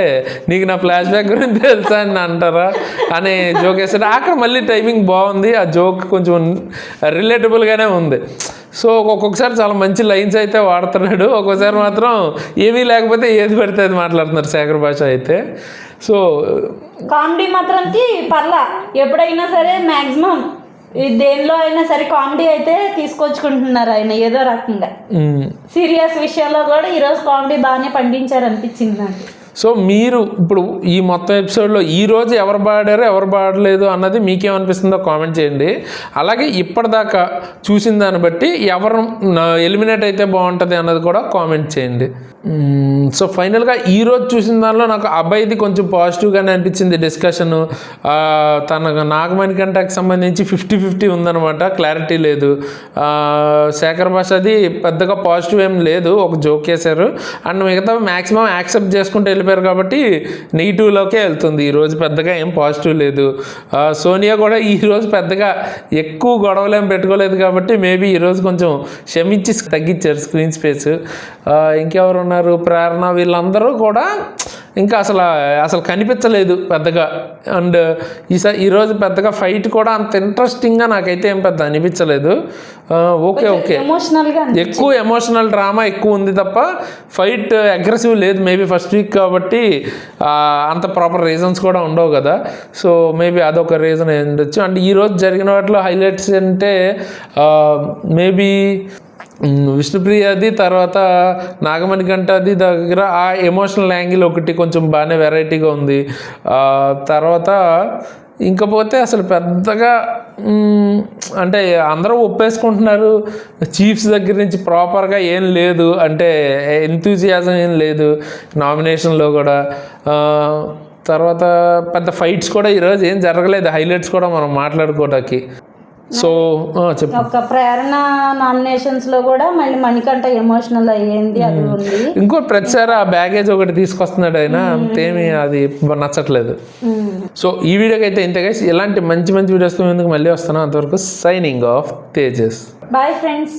Speaker 2: నీకు నా ఫ్లాష్ బ్యాక్ గురించి తెలుసా అని అంటారా అని జోక్ వేస్తాడు. అక్కడ మళ్ళీ టైమింగ్ బాగుంది, ఆ జోక్ కొంచెం రిలేటబుల్గానే ఉంది. సో ఒక్కొక్కసారి చాలా మంచి లైన్స్ అయితే వాడుతున్నాడు, ఒక్కోసారి మాత్రం ఏమీ లేకపోతే ఏది పడితే అది మాట్లాడుతున్నారు శేఖర్ భాష అయితే. సో
Speaker 1: కామెడీ మాత్రంకి పర్లా, ఎప్పుడైనా సరే మ్యాక్సిమం దేనిలో అయినా సరే కామెడీ అయితే తీసుకొచ్చుకుంటున్నారు ఆయన ఏదో రకంగా. సీరియస్ విషయంలో కూడా ఈరోజు కామెడీ బాగానే పండించారు అనిపించింది నాకు.
Speaker 2: సో మీరు ఇప్పుడు ఈ మొత్తం ఎపిసోడ్లో ఈరోజు ఎవరు పాడారో ఎవరు పాడలేదు అన్నది మీకేమనిపిస్తుందో కామెంట్ చేయండి. అలాగే ఇప్పటిదాకా చూసిన దాన్ని బట్టి ఎవరు ఎలిమినేట్ అయితే బాగుంటుంది అన్నది కూడా కామెంట్ చేయండి. సో ఫైనల్గా ఈరోజు చూసిన దానిలో నాకు అబ్బాయిది కొంచెం పాజిటివ్గానే అనిపించింది డిస్కషను. తన నాగమణి కంటకి సంబంధించి 50-50 ఉందన్నమాట, క్లారిటీ లేదు. శేఖర్ భాషది పెద్దగా పాజిటివ్ ఏం లేదు, ఒక జోక్ వేశారు. అండ్ మిగతా మ్యాక్సిమం యాక్సెప్ట్ చేసుకుంటూ వెళ్ళిపోయారు కాబట్టి నెగిటివ్లోకే వెళ్తుంది. ఈరోజు పెద్దగా ఏం పాజిటివ్ లేదు. సోనియా కూడా ఈరోజు పెద్దగా ఎక్కువ గొడవలు ఏం పెట్టుకోలేదు కాబట్టి మేబీ ఈరోజు కొంచెం క్షమించి తగ్గించారు స్క్రీన్ స్పేస్. ఇంకెవరు ఉన్నారు, ప్రేరణ, వీళ్ళందరూ కూడా ఇంకా అసలు కనిపించలేదు పెద్దగా. అండ్ ఈరోజు పెద్దగా ఫైట్ కూడా అంత ఇంట్రెస్టింగ్గా నాకైతే ఏం పెద్ద అనిపించలేదు. ఓకే ఎక్కువ ఎమోషనల్ డ్రామా ఎక్కువ ఉంది తప్ప ఫైట్ అగ్రెసివ్ లేదు. మేబీ ఫస్ట్ వీక్ కాబట్టి అంత ప్రాపర్ రీజన్స్ కూడా ఉండవు కదా, సో మేబీ అదొక రీజన్ ఉండొచ్చు. అండ్ ఈరోజు జరిగిన వాటిలో హైలైట్స్ అంటే మేబీ విష్ణుప్రియది, తర్వాత నాగమణి గంటది దగ్గర ఆ ఎమోషనల్ యాంగిల్ ఒకటి కొంచెం బాగానే వెరైటీగా ఉంది. తర్వాత ఇంకపోతే అసలు పెద్దగా అంటే అందరూ ఒప్పేసుకుంటున్నారు, చీఫ్స్ దగ్గర నుంచి ప్రాపర్గా ఏం లేదు, అంటే ఎంతూజియాజం ఏం లేదు నామినేషన్లో కూడా. తర్వాత పెద్ద ఫైట్స్ కూడా ఈరోజు ఏం జరగలేదు, హైలైట్స్ కూడా మనం మాట్లాడుకోవడానికి. సో చెప్పు.
Speaker 1: ఒక ప్రేరణ నామినేషన్స్ లో కూడా మళ్ళీ మణికంఠ ఎమోషనల్ అయ్యింది, అది ఉంది.
Speaker 2: ఇంకో ప్రతిసారి ఆ బ్యాగేజ్ ఒకటి తీసుకొస్తున్నాడు ఆయన, అంతేమి అది నచ్చట్లేదు. సో ఈ వీడియోకి అయితే ఇంతే గైస్. ఇలాంటి మంచి మంచి వీడియోస్తో ఎందుకు మళ్ళీ వస్తున్నాం. అంతవరకు signing off Tejas.
Speaker 1: Bye friends.